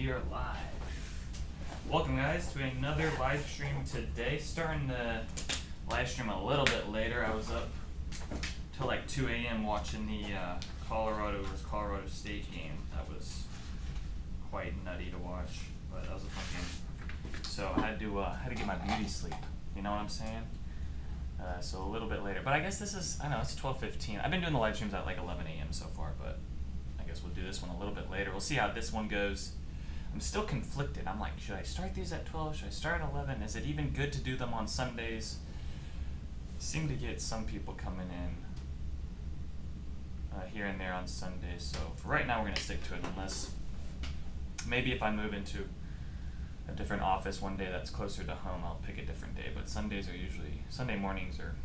we are live. Welcome guys to another live stream today. Starting the live stream a little bit later. I was up till like 2 a.m. watching the Colorado versus Colorado State game. That was quite nutty to watch, but that was a fun game. So I had to get my beauty sleep. You know what I'm saying? So a little bit later. But I guess this is, I know, it's 12:15. I've been doing the live streams at like 11 a.m. so far, but I guess we'll do this one a little bit later. We'll see how this one goes. I'm still conflicted. I'm like, should I start these at 12? Should I start at 11? Is it even good to do them on Sundays? Seem to get some people coming in here and there on Sundays. So for right now, we're going to stick to it unless maybe if I move into a different office one day that's closer to home, I'll pick a different day. But Sundays are usually, Sunday mornings or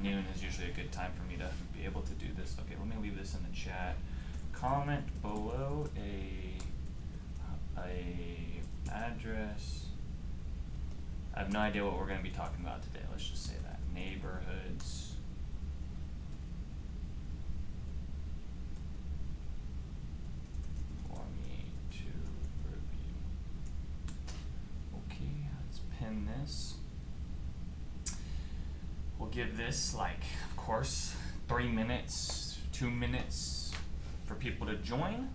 noon is usually a good time for me to be able to do this. Okay, let me leave this in the chat. Comment below a address. I have no idea what we're going to be talking about today. Let's just say that. Neighborhoods. For me to review. Okay, let's pin this. We'll give this, like, of course, 3 minutes, 2 minutes for people to join.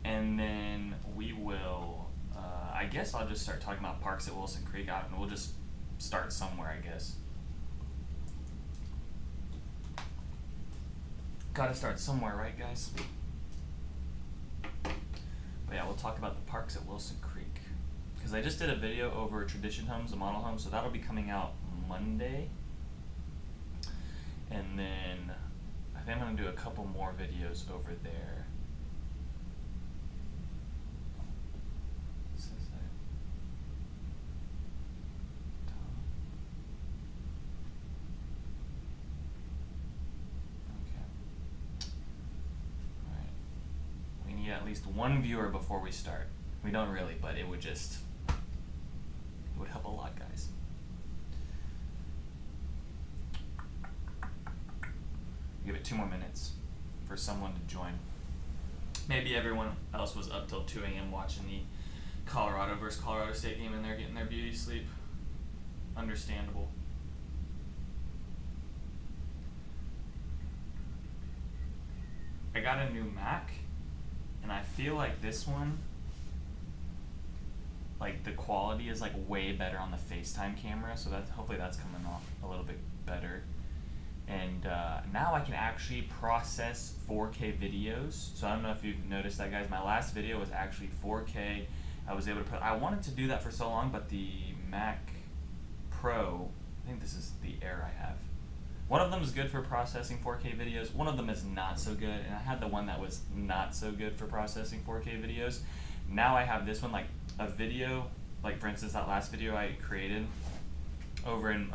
And then we will, I guess I'll just start talking about parks at Wilson Creek, and we'll just start somewhere, I guess. Gotta start somewhere, right, guys? But yeah, we'll talk about the parks at Wilson Creek. Because I just did a video over tradition homes and model homes, so that'll be coming out Monday. And then I think I'm going to do a couple more videos over there. At least one viewer before we start. We don't really, but it would help a lot, guys. Give it 2 more minutes for someone to join. Maybe everyone else was up till 2 a.m. watching the Colorado versus Colorado State game and they're getting their beauty sleep. Understandable. I got a new Mac. And I feel like this one, like the quality is like way better on the FaceTime camera, so that hopefully that's coming off a little bit better. And now I can actually process 4K videos. So I don't know if you've noticed that, guys. My last video was actually 4K. I was able to I wanted to do that for so long, but the Mac Pro, I think this is the Air I have. One of them is good for processing 4K videos. One of them is not so good, and I had the one that was not so good for processing 4K videos. Now I have this one, like a video, like for instance that last video I created over in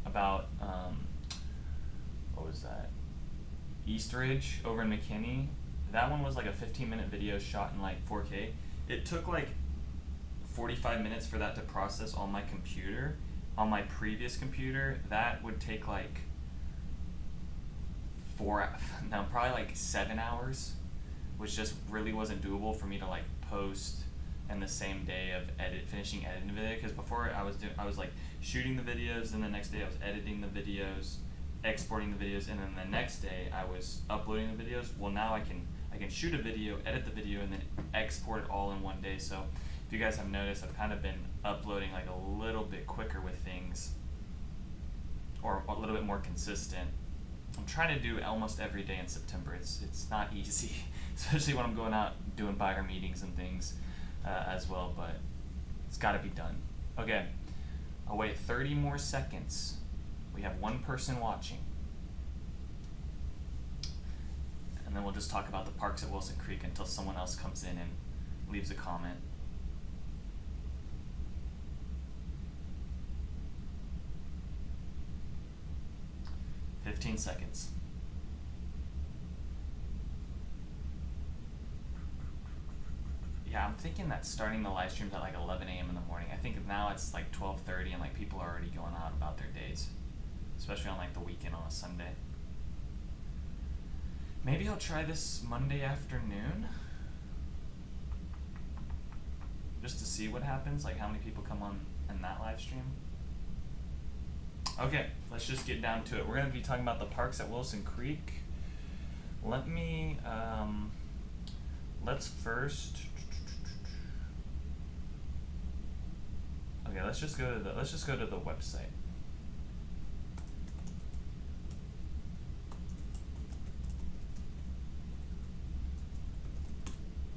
about what was that? East Ridge over in McKinney. That one was like a 15-minute video shot in like 4K. It took like 45 minutes for that to process on my computer. On my previous computer, that would take like probably like 7 hours, which just really wasn't doable for me to like post in the same day of finishing editing the video. Because before I was like shooting the videos, and the next day I was editing the videos, exporting the videos, and then the next day I was uploading the videos. Well, now I can shoot a video, edit the video, and then export it all in one day. So if you guys have noticed, I've kind of been uploading like a little bit quicker with things, or a little bit more consistent. I'm trying to do almost every day in September. It's not easy, especially when I'm going out doing buyer meetings and things as well, but it's got to be done. Okay, I'll wait 30 more seconds. We have one person watching. And then we'll just talk about the parks at Wilson Creek until someone else comes in and leaves a comment. Seconds. Yeah, I'm thinking that starting the live streams at like 11 a.m. in the morning. I think now it's like 12:30 and like people are already going out about their days, especially on like the weekend on a Sunday. Maybe I'll try this Monday afternoon. just to see what happens, like how many people come on in that live stream. Okay, let's just get down to it. We're going to be talking about the parks at Wilson Creek. Let me, let's first, okay, let's just go to the website.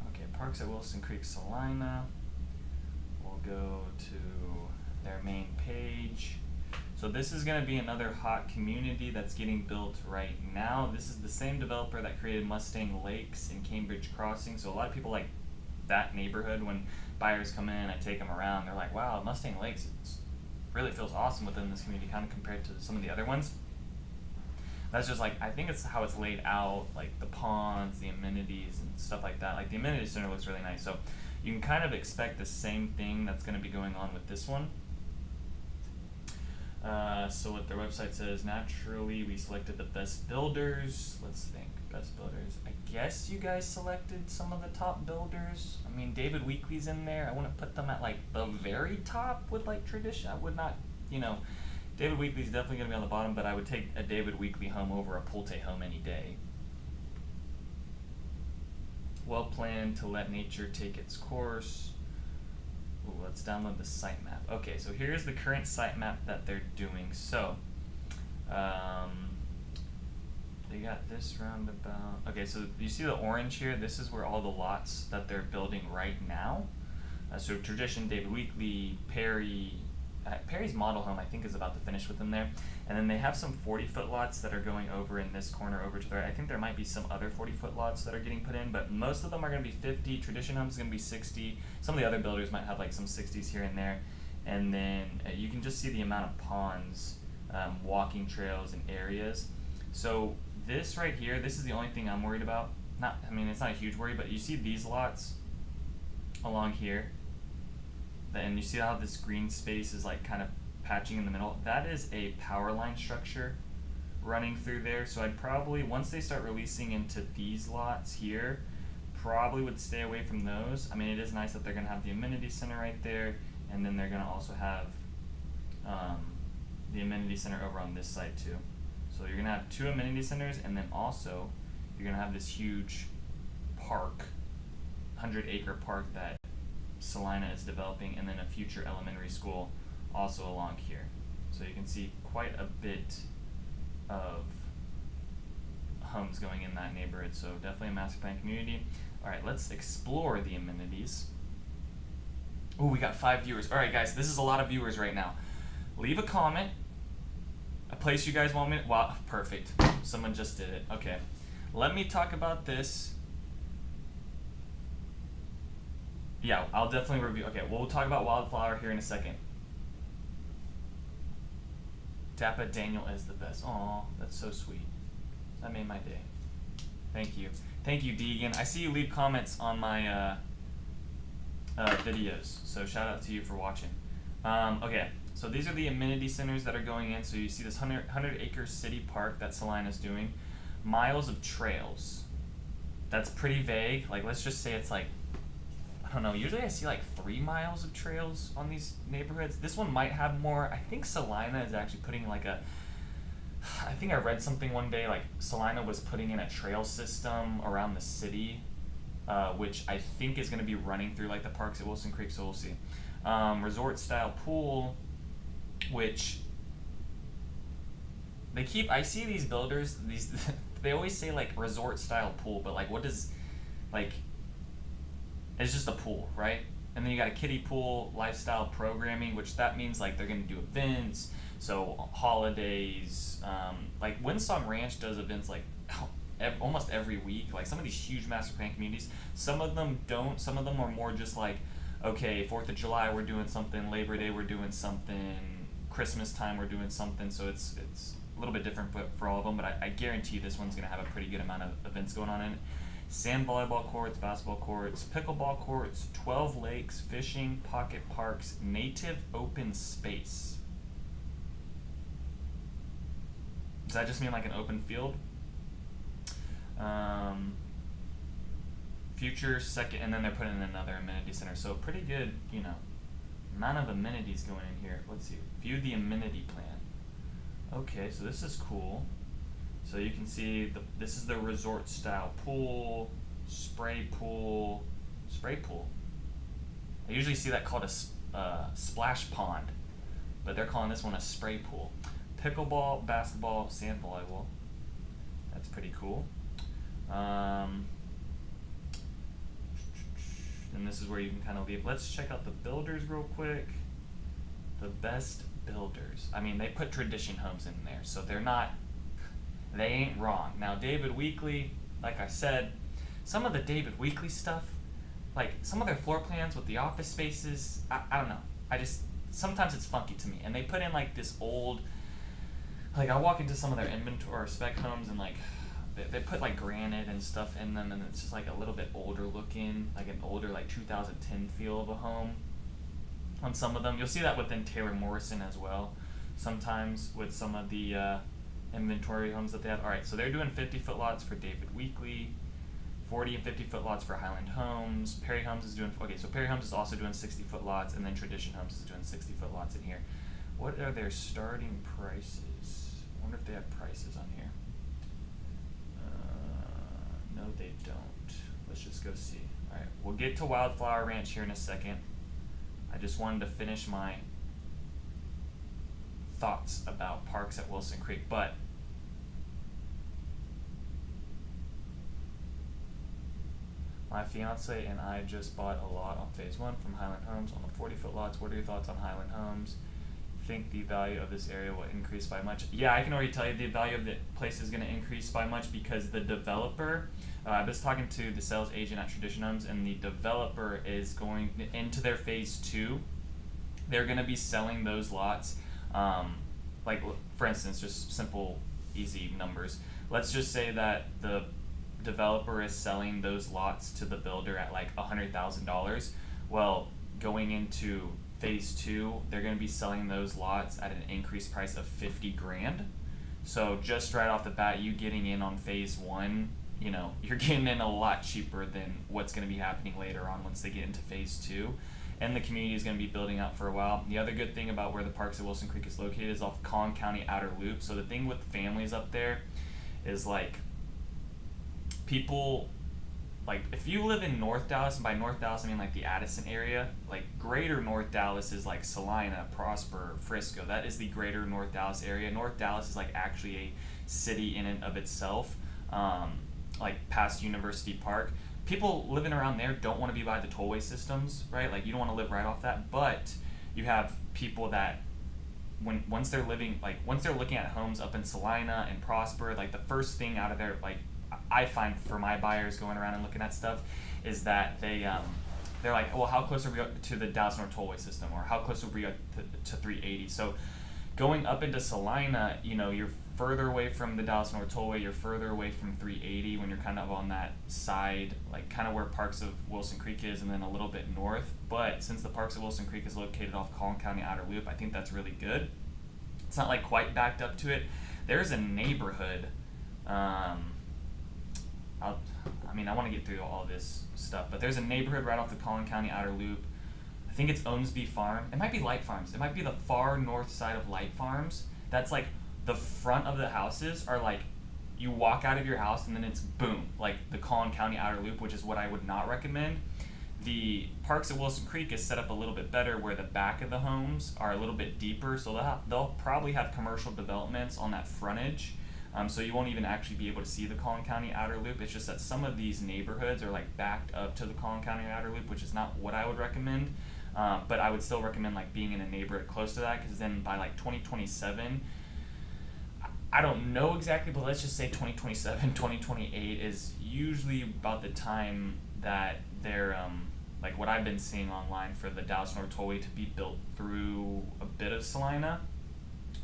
Okay, parks at Wilson Creek, Salina. We'll go to their main page. So this is going to be another hot community that's getting built right now. This is the same developer that created Mustang Lakes and Cambridge Crossing. So a lot of people like that neighborhood. When buyers come in, I take them around. They're like, wow, Mustang Lakes really feels awesome within this community, kind of compared to some of the other ones. That's just like, I think it's how it's laid out, like the ponds, the amenities, and stuff like that. Like the amenity center looks really nice. So you can kind of expect the same thing that's going to be going on with this one. So what their website says, naturally we selected the best builders. Let's think, best builders. I guess you guys selected some of the top builders. I mean, David Weekley's in there. I wouldn't put them at like the very top with like tradition. I would not, you know, David Weekley's definitely going to be on the bottom, but I would take a David Weekley home over a Pulte home any day. Well planned to let nature take its course. Ooh, let's download the sitemap. Okay, so here's the current sitemap that they're doing. So, they got this roundabout. Okay, so you see the orange here? This is where all the lots that they're building right now. So Tradition, David Weekley, Perry's model home I think is about to finish within there. And then they have some 40-foot lots that are going over in this corner over to the right. I think there might be some other 40-foot lots that are getting put in, but most of them are going to be 50. Tradition Homes is going to be 60. Some of the other builders might have like some 60s here and there. And then you can just see the amount of ponds, walking trails, and areas. So this right here, this is the only thing I'm worried about. I mean, it's not a huge worry, but you see these lots along here. And you see how this green space is like kind of patching in the middle? That is a power line structure running through there. So I'd probably, once they start releasing into these lots here, probably would stay away from those. I mean, it is nice that they're going to have the amenity center right there, and then they're going to also have the amenity center over on this side too. So you're going to have 2 amenity centers, and then also you're going to have this huge park, 100-acre park that Salina is developing, and then a future elementary school also along here. So you can see quite a bit of homes going in that neighborhood. So definitely a master plan community. All right, let's explore the amenities. Oh, we got 5 viewers. All right, guys, this is a lot of viewers right now. Leave a comment, a place you guys want me to, wow, perfect. Someone just did it. Okay, let me talk about this. Yeah, I'll definitely review. Okay, we'll talk about Wildflower here in a second. DAPA.DANIEL is the best. Aw, that's so sweet. That made my day. Thank you. Thank you, Deegan. I see you leave comments on my videos, so shout out to you for watching. Okay, so these are the amenity centers that are going in. So you see this 100-acre city park that Salina's doing. Miles of trails. That's pretty vague. Like, let's just say it's like, I don't know, usually I see like 3 miles of trails on these neighborhoods. This one might have more. I think Salina is actually putting like I think I read something one day, like Salina was putting in a trail system around the city, which I think is going to be running through like the parks at Wilson Creek, so we'll see. Resort style pool, which I see these builders, they always say like resort style pool, but like what does, like, it's just a pool, right? And then you got a kiddie pool, lifestyle programming, which that means like they're going to do events, so holidays. Like Windsong Ranch does events like almost every week. Like some of these huge master plan communities, some of them don't. Some of them are more just like, okay, 4th of July we're doing something, Labor Day we're doing something, Christmas time we're doing something. So it's a little bit different for all of them, but I guarantee this one's going to have a pretty good amount of events going on in it. Sand volleyball courts, basketball courts, pickleball courts, 12 lakes, fishing, pocket parks, native open space. Does that just mean like an open field? future second, and then they're putting in another amenity center. So pretty good, you know, amount of amenities going in here. Let's see, view the amenity plan. Okay, so this is cool. So you can see this is the resort style pool, spray pool. I usually see that called a splash pond, but they're calling this one a spray pool. Pickleball, basketball, sand volleyball. That's pretty cool. And this is where you can kind of leave. Let's check out the builders real quick. The best builders. I mean, they put Tradition Homes in there, so they ain't wrong. Now, David Weekley, like I said, some of the David Weekley stuff, like some of their floor plans with the office spaces, I don't know. Sometimes it's funky to me. And they put in like this old, like I walk into some of their inventory or spec homes and like, they put like granite and stuff in them, and it's just like a little bit older looking, like an older like 2010 feel of a home on some of them. You'll see that within Taylor Morrison as well, sometimes with some of the inventory homes that they have. All right, so they're doing 50-foot lots for David Weekley, 40 and 50-foot lots for Highland Homes. Perry Homes is doing, okay, so Perry Homes is also doing 60-foot lots, and then Tradition Homes is doing 60-foot lots in here. What are their starting prices? I wonder if they have prices on here. No, they don't. Let's just go see. All right, we'll get to Wildflower Ranch here in a second. I just wanted to finish my thoughts about parks at Wilson Creek, but my fiance and I just bought a lot on phase 1 from Highland Homes on the 40-foot lots. What are your thoughts on Highland Homes? Think the value of this area will increase by much? Yeah, I can already tell you the value of the place is going to increase by much because the developer, I was talking to the sales agent at Tradition Homes, and the developer is going into their phase 2. They're going to be selling those lots, like for instance, just simple, easy numbers. Let's just say that the developer is selling those lots to the builder at like $100,000. Well, going into phase 2, they're going to be selling those lots at an increased price of $50,000. So just right off the bat, you getting in on phase 1, you know, you're getting in a lot cheaper than what's going to be happening later on once they get into phase 2. And the community is going to be building up for a while. The other good thing about where the parks at Wilson Creek is located is off Collin County Outer Loop. So the thing with families up there is like people, like if you live in North Dallas, and by North Dallas I mean like the Addison area, like greater North Dallas is like Salina, Prosper, Frisco. That is the greater North Dallas area. North Dallas is like actually a city in and of itself, like past University Park. People living around there don't want to be by the tollway systems, right? Like you don't want to live right off that, but you have people that once they're looking at homes up in Salina and Prosper, like the first thing out of their, like I find for my buyers going around and looking at stuff is that they're like, well, how close are we to the Dallas North Tollway system, or how close are we to 380? So going up into Salina, you know, you're further away from the Dallas North Tollway, you're further away from 380 when you're kind of on that side, like kind of where Parks of Wilson Creek is, and then a little bit north. But since the Parks of Wilson Creek is located off Collin County Outer Loop, I think that's really good. It's not like quite backed up to it. There's a neighborhood, I want to get through all this stuff, but there's a neighborhood right off the Collin County Outer Loop. I think it's Ownsby Farm. It might be Light Farms. It might be the far north side of Light Farms. That's like the front of the houses are like, you walk out of your house and then it's boom, like the Collin County Outer Loop, which is what I would not recommend. The Parks at Wilson Creek is set up a little bit better where the back of the homes are a little bit deeper, so they'll probably have commercial developments on that frontage. So you won't even actually be able to see the Collin County Outer Loop. It's just that some of these neighborhoods are like backed up to the Collin County Outer Loop, which is not what I would recommend. But I would still recommend like being in a neighborhood close to that, because then by like 2027, I don't know exactly, but let's just say 2027, 2028 is usually about the time that they're, like what I've been seeing online for the Dallas North Tollway to be built through a bit of Salina.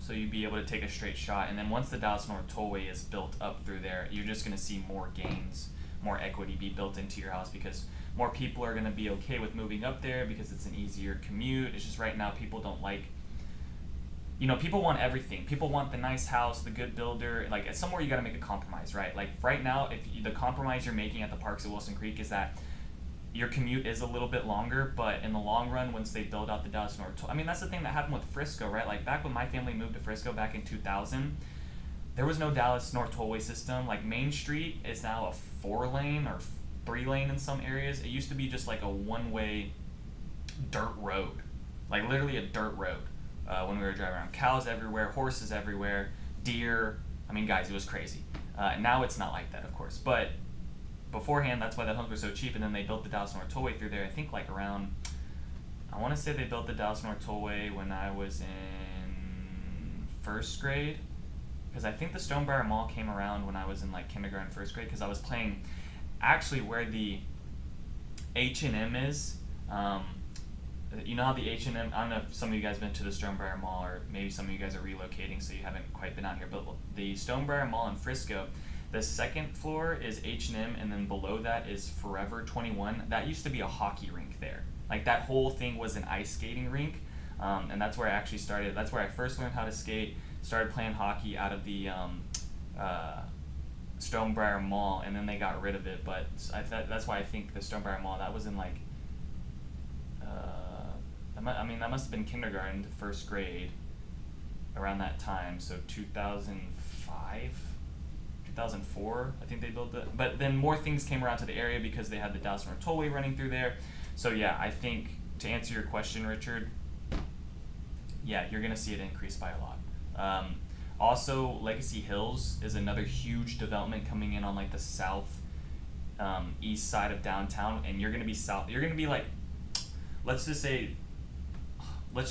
So you'd be able to take a straight shot, and then once the Dallas North Tollway is built up through there, you're just going to see more gains, more equity be built into your house, because more people are going to be okay with moving up there because it's an easier commute. It's just right now people don't like you know, people want everything. People want the nice house, the good builder. Like, at somewhere you got to make a compromise, right? Like, right now, if the compromise you're making at the parks at Wilson Creek is that your commute is a little bit longer, but in the long run, once they build out the Dallas North Tollway, I mean, that's the thing that happened with Frisco, right? Like, back when my family moved to Frisco back in 2000, there was no Dallas North Tollway system. Like, Main Street is now a 4-lane or 3-lane in some areas. It used to be just like a one-way dirt road, like literally a dirt road. When we were driving around, cows everywhere, horses everywhere, deer. I mean, guys, it was crazy. Now it's not like that, of course, but beforehand, that's why the homes were so cheap. And then they built the Dallas North Tollway through there. I think like around, I want to say they built the Dallas North Tollway when I was in first grade, because I think the Stonebriar Mall came around when I was in like kindergarten, first grade, because I was playing actually where the H&M is. You know how the H&M, I don't know if some of you guys have been to the Stonebriar Mall, or maybe some of you guys are relocating so you haven't quite been out here, but the Stonebriar Mall in Frisco, the second floor is H&M, and then below that is Forever 21. That used to be a hockey rink there. Like, that whole thing was an ice skating rink, and that's where I actually started. That's where I first learned how to skate, started playing hockey out of the Stonebriar Mall, and then they got rid of it, but that's why I think the Stonebriar Mall, that was in like, I mean, that must have been kindergarten to first grade around that time, so 2005? 2004, I think they built it. But then more things came around to the area because they had the Dallas North Tollway running through there. So yeah, I think to answer your question, Richard, yeah, you're going to see it increase by a lot. Also, Legacy Hills is another huge development coming in on like the south east side of downtown, and you're going to be you're going to be like, let's just say why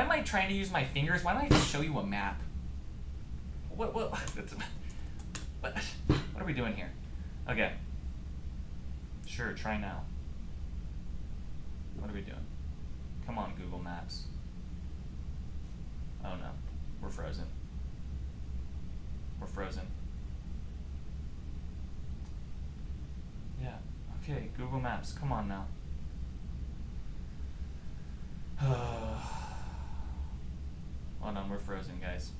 am I trying to use my fingers? Why don't I just show you a map? What are we doing here? Okay. Sure, try now. What are we doing? Come on, Google Maps. Oh no, we're frozen. We're frozen. Yeah, okay, Google Maps, come on now. Hold on, we're frozen, guys.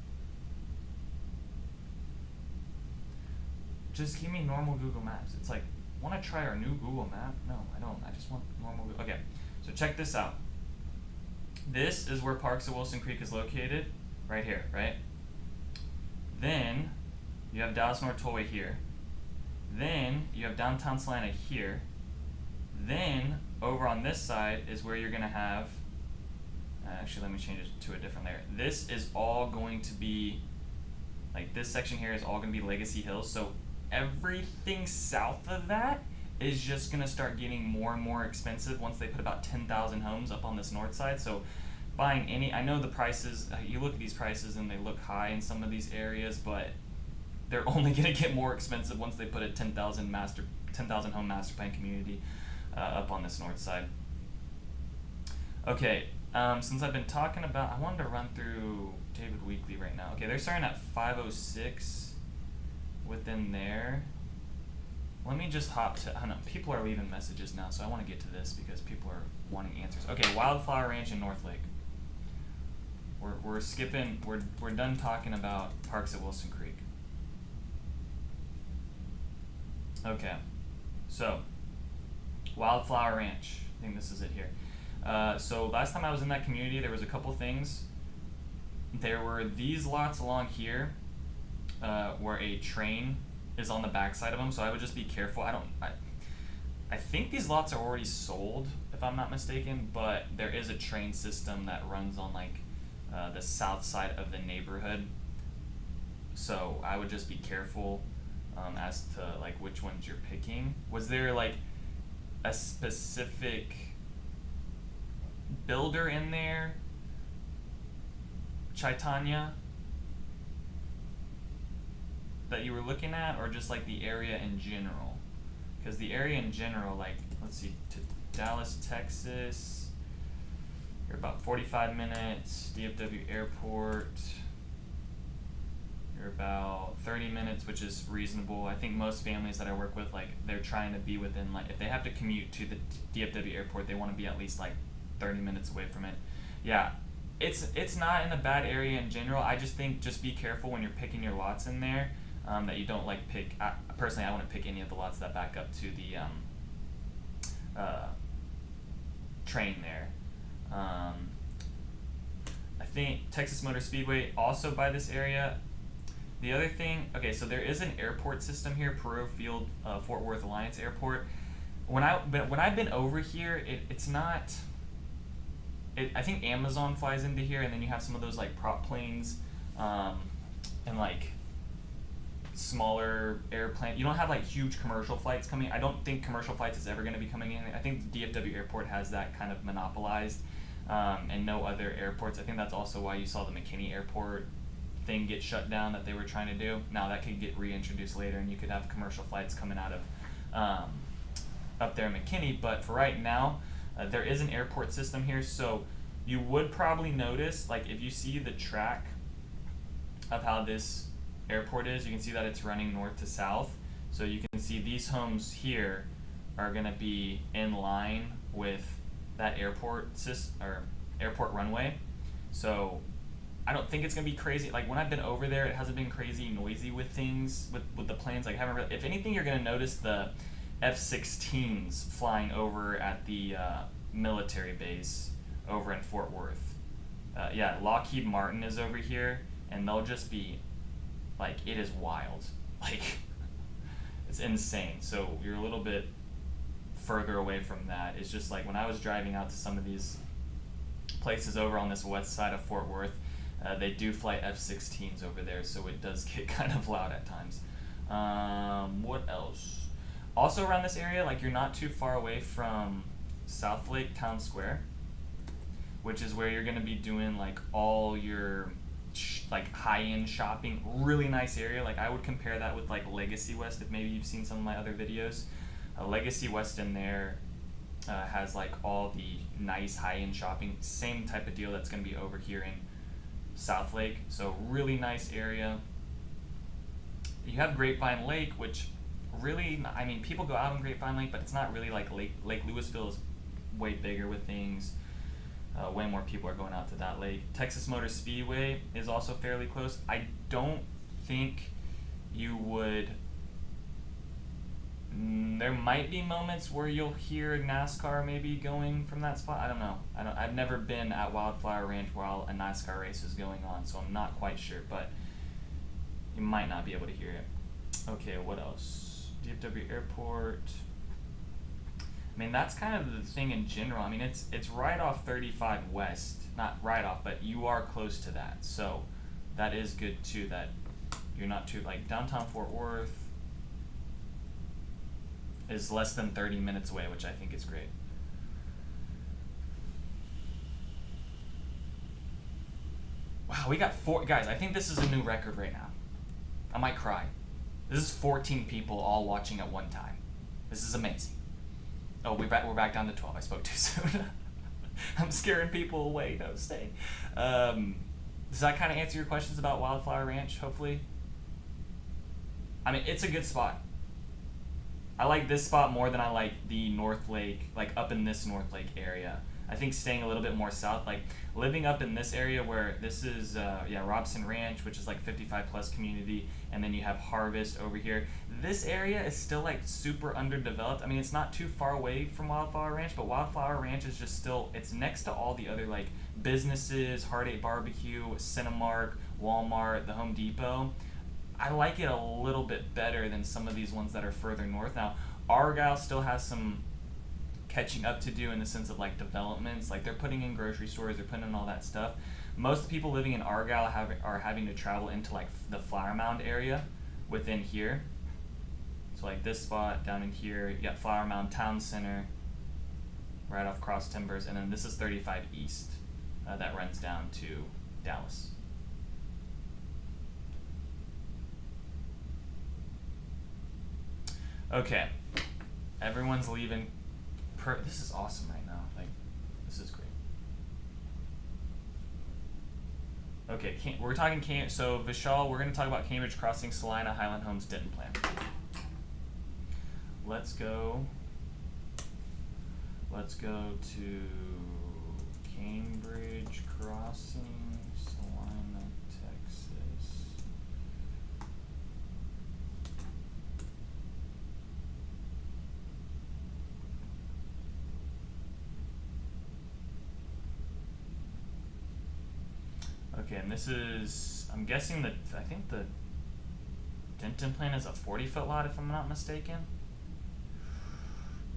Just give me normal Google Maps. It's like, want to try our new Google Map? No, I don't. I just want normal Google. Okay, so check this out. This is where Parks at Wilson Creek is located, right here, right? Then you have Dallas North Tollway here. Then you have downtown Salina here. Then over on this side is where you're gonna have, actually let me change it to a different layer. This is all going to be, like this section here is all gonna be Legacy Hills. So everything south of that is just gonna start getting more and more expensive once they put about 10,000 homes up on this north side. So buying any, I know the prices, you look at these prices and they look high in some of these areas, but they're only gonna get more expensive once they put a 10,000 home master plan community up on this north side. Okay, since I've been talking about, I wanted to run through David Weekley right now. Okay, they're starting at 506 within there. Let me just hop to, I don't know, people are leaving messages now, so I want to get to this because people are wanting answers. Okay, Wildflower Ranch in North Lake. We're skipping, we're done talking about Parks at Wilson Creek. Okay, so Wildflower Ranch, I think this is it here. So last time I was in that community, there was a couple things. There were these lots along here where a train is on the backside of them, so I would just be careful. I think these lots are already sold, if I'm not mistaken, but there is a train system that runs on like the south side of the neighborhood. So I would just be careful as to like which ones you're picking. Was there like a specific builder in there, Chaitanya, that you were looking at, or just like the area in general? Because the area in general, like, let's see, to Dallas, Texas, you're about 45 minutes, DFW Airport, you're about 30 minutes, which is reasonable. I think most families that I work with, like, they're trying to be within, like, if they have to commute to the DFW Airport, they want to be at least like 30 minutes away from it. Yeah, it's not in a bad area in general. I just think just be careful when you're picking your lots in there, that you don't like pick. Personally, I wouldn't pick any of the lots that back up to the train there. I think Texas Motor Speedway also by this area. The other thing, okay, so there is an airport system here, Perot Field, Fort Worth Alliance Airport. When I've been over here, it's not. I think Amazon flies into here, and then you have some of those like prop planes, and like smaller airplane. You don't have like huge commercial flights coming. I don't think commercial flights is ever going to be coming in. I think the DFW airport has that kind of monopolized, and no other airports. I think that's also why you saw the McKinney airport thing get shut down that they were trying to do. Now that could get reintroduced later, and you could have commercial flights coming out of up there in McKinney. But for right now, there is an airport system here, so you would probably notice, like if you see the track of how this airport is, you can see that it's running north to south. So you can see these homes here are going to be in line with that airport airport runway. So I don't think it's going to be crazy. Like when I've been over there, it hasn't been crazy noisy with things, with the planes. Like I haven't really, if anything, you're going to notice the F-16s flying over at the military base over in Fort Worth. Yeah, Lockheed Martin is over here, and they'll just be, like, it is wild. Like, it's insane. So you're a little bit further away from that. It's just like when I was driving out to some of these places over on this west side of Fort Worth, they do fly F-16s over there, so it does get kind of loud at times. What else? Also around this area, like you're not too far away from South Lake Town Square, which is where you're going to be doing like all your like high-end shopping. Really nice area. Like I would compare that with like Legacy West, if maybe you've seen some of my other videos. Legacy West in there has like all the nice high-end shopping. Same type of deal that's going to be over here in South Lake. So really nice area. You have Grapevine Lake, which really, I mean, people go out on Grapevine Lake, but it's not really like Lake Lewisville is way bigger with things. Way more people are going out to that lake. Texas Motor Speedway is also fairly close. I don't think you would. There might be moments where you'll hear NASCAR maybe going from that spot. I don't know. I've never been at Wildflower Ranch while a NASCAR race is going on, so I'm not quite sure. But you might not be able to hear it. Okay, what else? DFW Airport. I mean, that's kind of the thing in general. I mean, it's right off 35 West. Not right off, but you are close to that. So that is good too, that you're not too, like downtown Fort Worth is less than 30 minutes away, which I think is great. Wow, we got guys, I think this is a new record right now. I might cry. This is 14 people all watching at one time. This is amazing. Oh, we're back down to 12. I spoke too soon. I'm scaring people away. No, stay. Does that kind of answer your questions about Wildflower Ranch, hopefully? I mean, it's a good spot. I like this spot more than I like the North Lake, like up in this North Lake area. I think staying a little bit more south, like living up in this area where this is, Robson Ranch, which is like 55 plus community, and then you have Harvest over here. This area is still like super underdeveloped. I mean, it's not too far away from Wildflower Ranch, but Wildflower Ranch is just still, it's next to all the other like businesses, Heart 8 Barbecue, Cinemark, Walmart, the Home Depot. I like it a little bit better than some of these ones that are further north. Now, Argyle still has some catching up to do in the sense of like developments, like they're putting in grocery stores, they're putting in all that stuff. Most of the people living in Argyle are having to travel into like the Flower Mound area within here. So like this spot down in here, you got Flower Mound Town Center, right off Cross Timbers, and then this is 35 East that runs down to Dallas. Okay, everyone's leaving. This is awesome right now. Like, this is great. Okay, we're talking so Vishal, we're going to talk about Cambridge Crossing, Salina, Highland Homes, Denton Plan. Let's go to Okay, and this is, I'm guessing that, I think the Denton plan is a 40-foot lot if I'm not mistaken.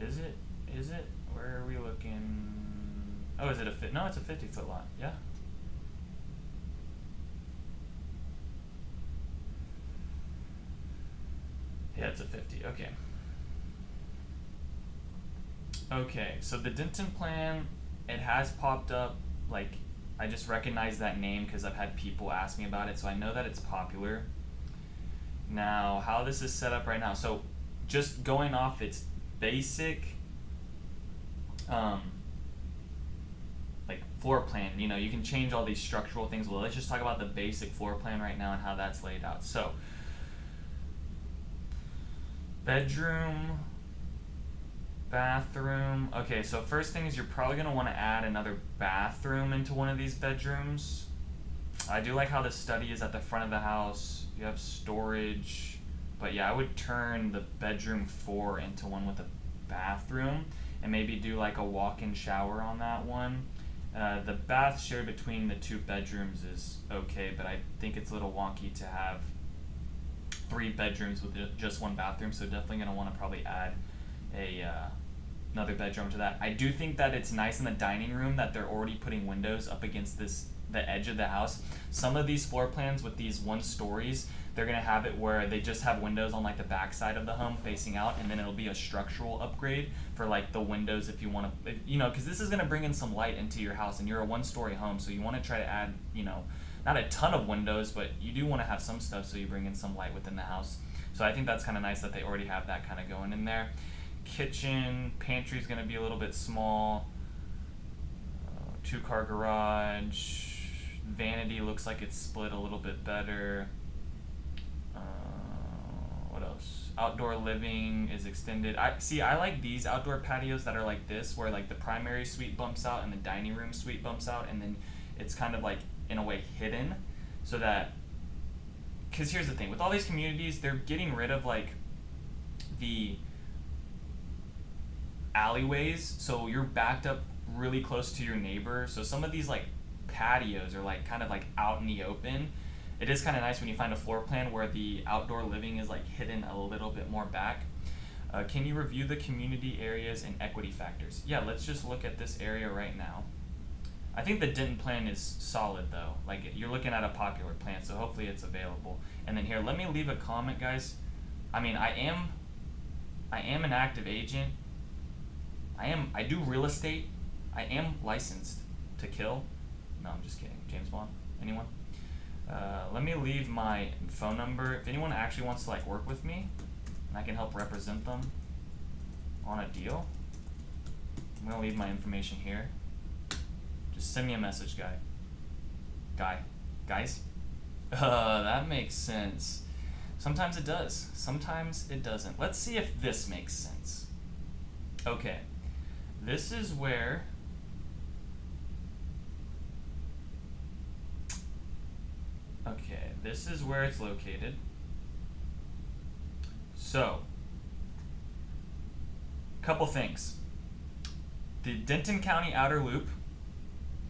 Is it? Is it? Where are we looking? Oh, is it a no, it's a 50-foot lot. Yeah. Yeah, it's a 50. Okay. Okay, so the Denton plan, it has popped up, like, I just recognize that name because I've had people ask me about it, so I know that it's popular. Now, how this is set up right now, so just going off its basic, like, floor plan, you know, you can change all these structural things. Well, let's just talk about the basic floor plan right now and how that's laid out. So, bedroom, bathroom. Okay, so first thing is you're probably going to want to add another bathroom into one of these bedrooms. I do like how the study is at the front of the house. You have storage. But yeah, I would turn the bedroom 4 into one with a bathroom and maybe do like a walk-in shower on that one. The bath shared between the 2 bedrooms is okay, but I think it's a little wonky to have 3 bedrooms with just 1 bathroom, so definitely going to want to probably add another bedroom to that. I do think that it's nice in the dining room that they're already putting windows up against the edge of the house. Some of these floor plans with these 1 stories, they're gonna have it where they just have windows on like the back side of the home facing out, and then it'll be a structural upgrade for like the windows if you want to, you know, because this is gonna bring in some light into your house, and you're a 1-story home, so you want to try to add, you know, not a ton of windows, but you do want to have some stuff so you bring in some light within the house. So I think that's kind of nice that they already have that kind of going in there. Kitchen, pantry is going to be a little bit small. 2-car garage. Vanity looks like it's split a little bit better. What else? Outdoor living is extended. I like these outdoor patios that are like this, where like the primary suite bumps out and the dining room suite bumps out, and then it's kind of like in a way hidden, so that, because here's the thing, with all these communities, they're getting rid of like the alleyways, so you're backed up really close to your neighbor. So some of these like patios are like kind of like out in the open. It is kind of nice when you find a floor plan where the outdoor living is like hidden a little bit more back. Can you review the community areas and equity factors? Yeah, let's just look at this area right now. I think the Denton plan is solid though. Like, you're looking at a popular plan, so hopefully it's available. And then here, let me leave a comment, guys. I mean, I am an active agent. I do real estate. I am licensed to kill. No, I'm just kidding. James Bond? Anyone? Let me leave my phone number. If anyone actually wants to like work with me, and I can help represent them on a deal, I'm gonna leave my information here. Just send me a message, guys. That makes sense. Sometimes it does. Sometimes it doesn't. Let's see if this makes sense. Okay. This is where it's located. So, couple things. The Denton County Outer Loop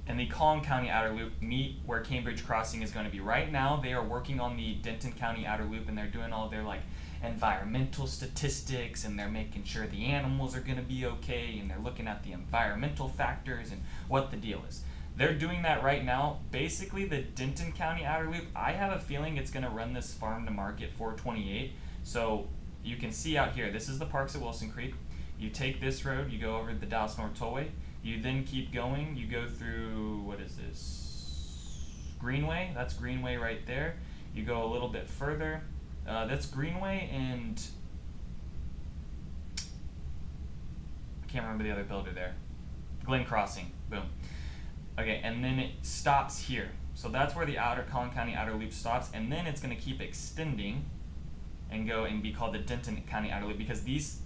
and the Collin County Outer Loop meet where Cambridge Crossing is going to be. Right now, they are working on the Denton County Outer Loop, and they're doing all their like environmental statistics, and they're making sure the animals are going to be okay, and they're looking at the environmental factors and what the deal is. They're doing that right now. Basically, the Denton County Outer Loop, I have a feeling it's going to run this farm to market 428. So you can see out here, this is the Parks at Wilson Creek. You take this road, you go over the Dallas North Tollway. You then keep going, you go through, what is this? Greenway, that's Greenway right there. You go a little bit further, that's Greenway, and I can't remember the other builder there. Glen Crossing, boom. Okay, and then it stops here. So that's where the Collin County Outer Loop stops, and then it's gonna keep extending and go and be called the Denton County Outer Loop, because these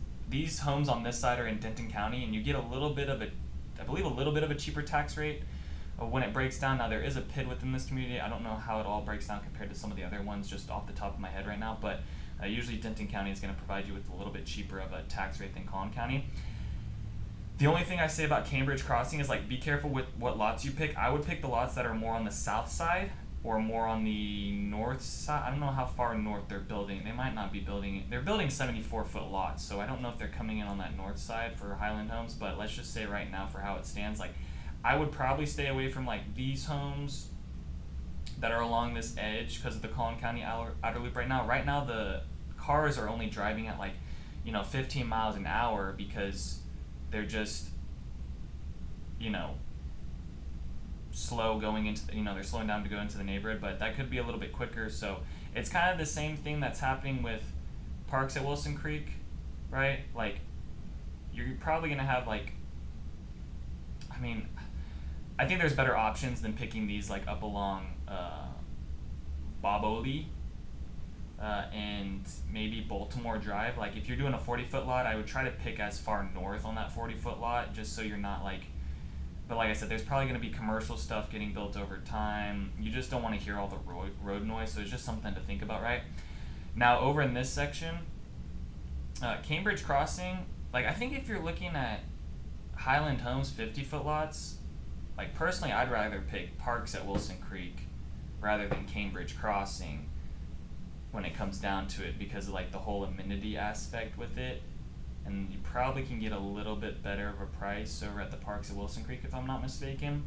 homes on this side are in Denton County, and you get a little bit of a cheaper tax rate when it breaks down. Now, there is a PID within this community. I don't know how it all breaks down compared to some of the other ones just off the top of my head right now, but usually Denton County is going to provide you with a little bit cheaper of a tax rate than Collin County. The only thing I say about Cambridge Crossing is, like, be careful with what lots you pick. I would pick the lots that are more on the south side, or more on the north side. I don't know how far north they're building. They might not be building it. They're building 74-foot lots, so I don't know if they're coming in on that north side for Highland Homes, but let's just say right now for how it stands, like, I would probably stay away from like these homes that are along this edge because of the Collin County outer loop right now. Right now the cars are only driving at like, 15 miles an hour because they're just, slow going into, they're slowing down to go into the neighborhood, but that could be a little bit quicker. So it's kind of the same thing that's happening with parks at Wilson Creek, right? Like, you're probably going to have like, I think there's better options than picking these like up along Bob Ole and maybe Baltimore Drive. Like, if you're doing a 40-foot lot, I would try to pick as far north on that 40-foot lot, just so you're not like, but like I said, there's probably going to be commercial stuff getting built over time. You just don't want to hear all the road noise, so it's just something to think about, right? Now, over in this section, Cambridge Crossing, like, I think if you're looking at Highland Homes 50-foot lots, like, personally, I'd rather pick parks at Wilson Creek rather than Cambridge Crossing when it comes down to it, because of like the whole amenity aspect with it. And you probably can get a little bit better of a price over at the parks at Wilson Creek, if I'm not mistaken.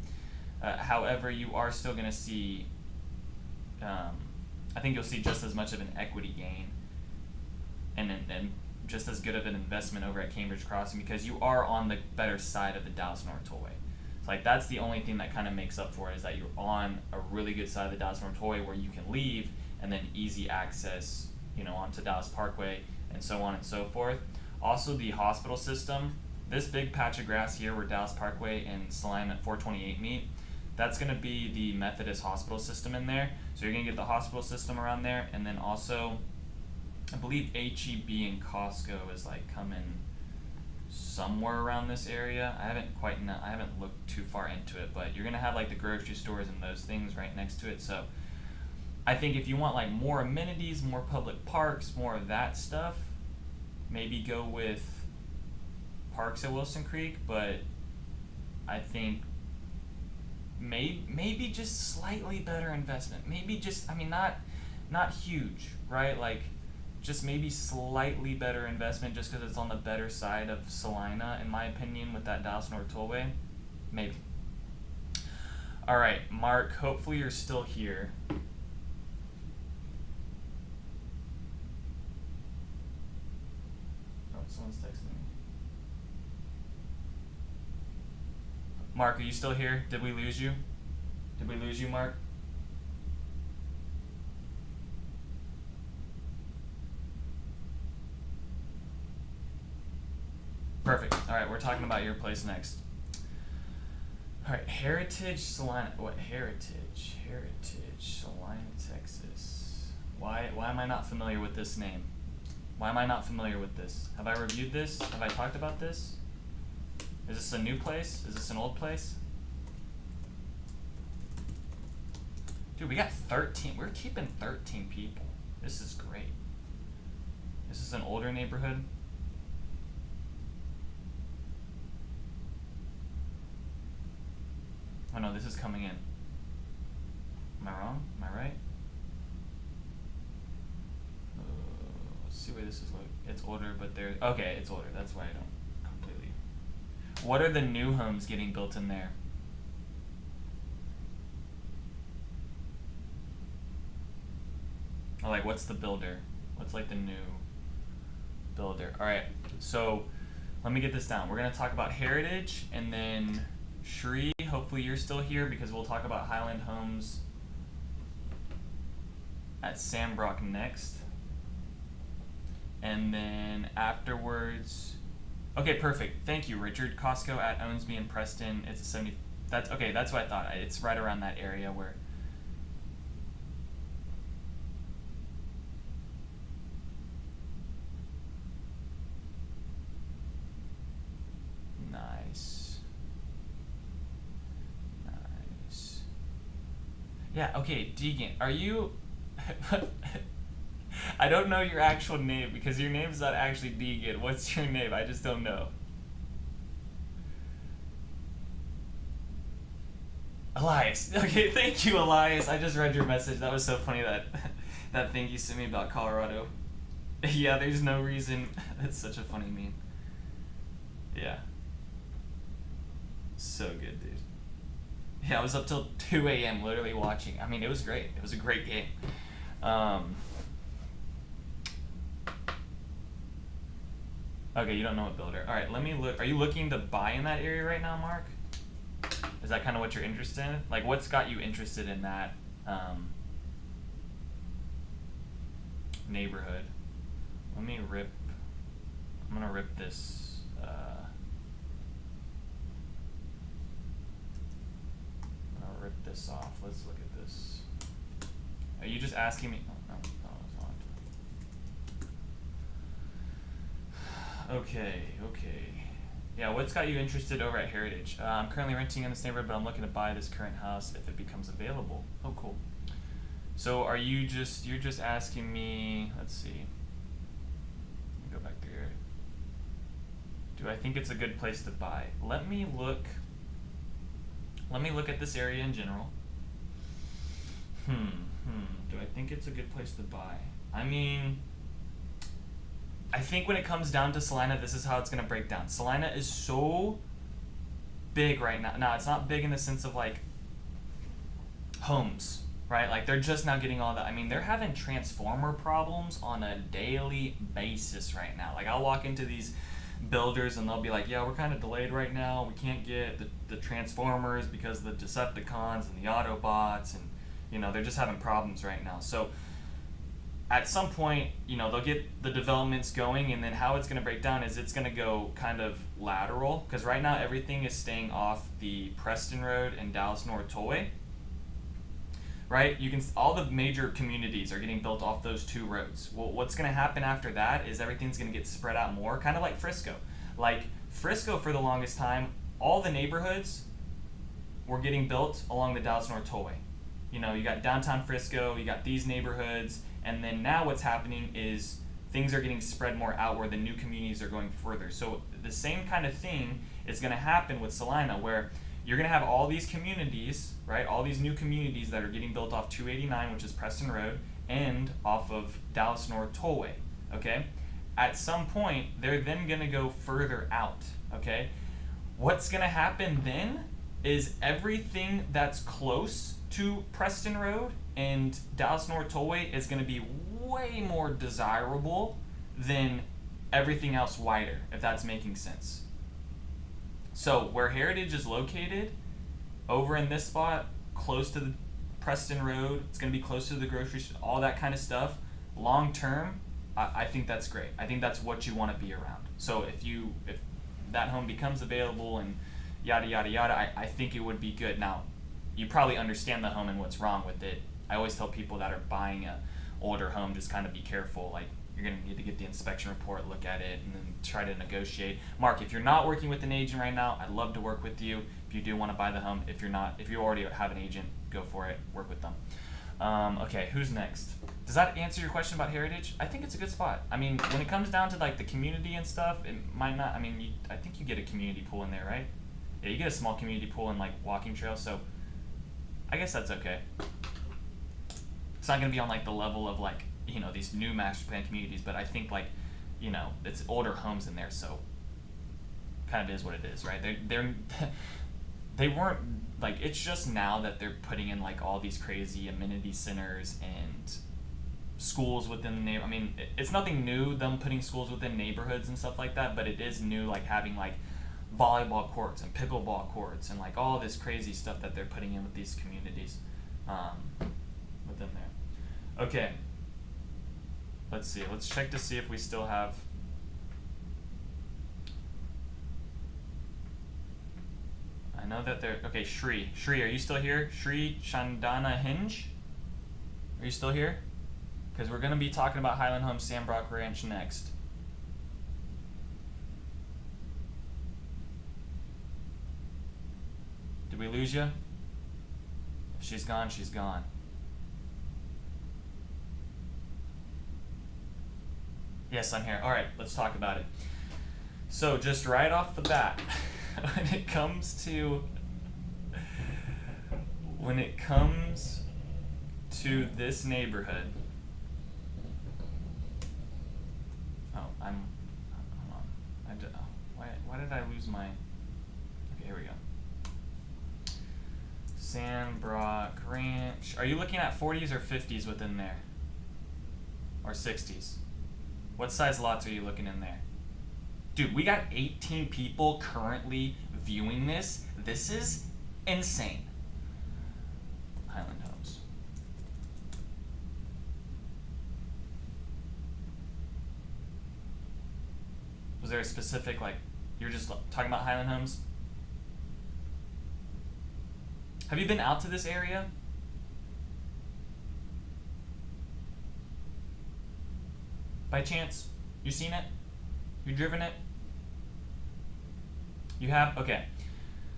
However, you are still going to see, I think you'll see just as much of an equity gain and just as good of an investment over at Cambridge Crossing, because you are on the better side of the Dallas North Tollway. So like, that's the only thing that kind of makes up for it, is that you're on a really good side of the Dallas North Tollway where you can leave and then easy access, onto Dallas Parkway and so on and so forth. Also, the hospital system, this big patch of grass here where Dallas Parkway and Salina at 428 meet, that's going to be the Methodist hospital system in there. So you're going to get the hospital system around there, and then also, I believe HEB and Costco is like coming somewhere around this area. I haven't looked too far into it, but you're going to have like the grocery stores and those things right next to it. So I think if you want like more amenities, more public parks, more of that stuff, maybe go with parks at Wilson Creek. But I think maybe just slightly better investment. Maybe just, not huge, right? Like, just maybe slightly better investment just because it's on the better side of Salina, in my opinion, with that Dallas North Tollway. Maybe. All right, Mark, hopefully you're still here. Someone's texting me. Mark, are you still here? Did we lose you? Did we lose you, Mark? Perfect. All right, we're talking about your place next. All right, Heritage Salina. What Heritage? Heritage Salina, Texas. Why am I not familiar with this name? Why am I not familiar with this? Have I reviewed this? Have I talked about this? Is this a new place? Is this an old place? Dude, we got 13. We're keeping 13 people. This is great. Is this an older neighborhood? Oh no, this is coming in. Am I wrong? Am I right? Let's see where this is like. It's older, but they're okay. It's older. That's why I don't completely. What are the new homes getting built in there? Or like, what's the builder? What's like the new builder? All right. So let me get this down. We're gonna talk about Heritage, and then Shree. Hopefully you're still here because we'll talk about Highland Homes at Sambrook next. And then afterwards, okay, perfect. Thank you, Richard. Costco at Owensby and Preston. It's a 70. That's okay. That's what I thought. It's right around that area where. Nice. Nice. Yeah. Okay, Deegan, are you? I don't know your actual name because your name's not actually Deegan. What's your name? I just don't know. Elias. Okay, thank you, Elias. I just read your message. That was so funny, that that thing you sent me about Colorado. Yeah, there's no reason. That's such a funny meme. Yeah. So good, dude. Yeah, I was up till 2 a.m. literally watching. I mean, it was great. It was a great game. Okay, you don't know what builder. All right, let me look. Are you looking to buy in that area right now, Mark? Is that kind of what you're interested in? Like, what's got you interested in that neighborhood? Let me rip. I'm gonna rip this. I'm gonna rip this off. Let's look at this. Are you just asking me? Oh, no, it's not. Okay. Yeah, what's got you interested over at Heritage? I'm currently renting in this neighborhood, but I'm looking to buy this current house if it becomes available. Oh, cool. So you're just asking me, let's see. Let me go back through here. Do I think it's a good place to buy? Let me look at this area in general. Do I think it's a good place to buy? I mean, I think when it comes down to Salina, this is how it's going to break down. Salina is so big right now. Now, it's not big in the sense of like homes, right? Like they're just now getting all that. I mean, they're having transformer problems on a daily basis right now. Like I'll walk into these builders and they'll be like, yeah, we're kind of delayed right now. We can't get the transformers because the Decepticons and the Autobots, and you know, they're just having problems right now. So at some point, you know, they'll get the developments going, and then how it's going to break down is it's going to go kind of lateral, because right now everything is staying off the Preston Road and Dallas North Tollway. Right? All the major communities are getting built off those two roads. Well, what's going to happen after that is everything's going to get spread out more, kind of like Frisco. Like Frisco, for the longest time, all the neighborhoods were getting built along the Dallas North Tollway. You know, you got downtown Frisco, you got these neighborhoods, and then now what's happening is things are getting spread more out where the new communities are going further. So the same kind of thing is going to happen with Salina, where you're going to have all these communities, right? All these new communities that are getting built off 289, which is Preston Road, and off of Dallas North Tollway, okay? At some point, they're then going to go further out, okay? What's going to happen then is everything that's close to Preston Road and Dallas North Tollway is going to be way more desirable than everything else wider, if that's making sense. So where Heritage is located, over in this spot, close to the Preston Road, it's going to be close to the grocery store, all that kind of stuff, long term, I think that's great. I think that's what you want to be around. So if that home becomes available and yada, yada, yada, I think it would be good. Now, you probably understand the home and what's wrong with it. I always tell people that are buying a older home, just kind of be careful. Like, you're going to need to get the inspection report, look at it, and then try to negotiate. Mark, if you're not working with an agent right now, I'd love to work with you. If you do want to buy the home, if you already have an agent, go for it, work with them. Okay, who's next? Does that answer your question about Heritage? I think it's a good spot. I mean, when it comes down to like the community and stuff, it might not, I mean, I think you get a community pool in there, right? Yeah, you get a small community pool and like walking trails, so I guess that's okay. It's not going to be on like the level of like, you know, these new master plan communities, but I think like, you know, it's older homes in there, so kind of is what it is, right? They weren't like, it's just now that they're putting in like all these crazy amenity centers and schools within the neighborhood. I mean, it's nothing new, them putting schools within neighborhoods and stuff like that, but it is new, like having like volleyball courts and pickleball courts and like all this crazy stuff that they're putting in with these communities within there. Okay, let's see. Let's check to see if we still have. I know that they're okay. Shri, are you still here? Shri Chandana Hinge, are you still here? Because we're gonna be talking about Highland Homes Sandbrook Ranch next. Did we lose you? If she's gone, she's gone. Yes, I'm here. All right, let's talk about it. So just right off the bat, when it comes to when it comes to this neighborhood, hold on. Why did I lose my? Okay, here we go. Sandbrook Ranch. Are you looking at 40s or 50s within there? Or 60s? What size lots are you looking in there? Dude, we got 18 people currently viewing this. This is insane. Highland Homes. Was there a specific, like, you're just talking about Highland Homes? Have you been out to this area? By chance? You seen it? You driven it? You have? Okay.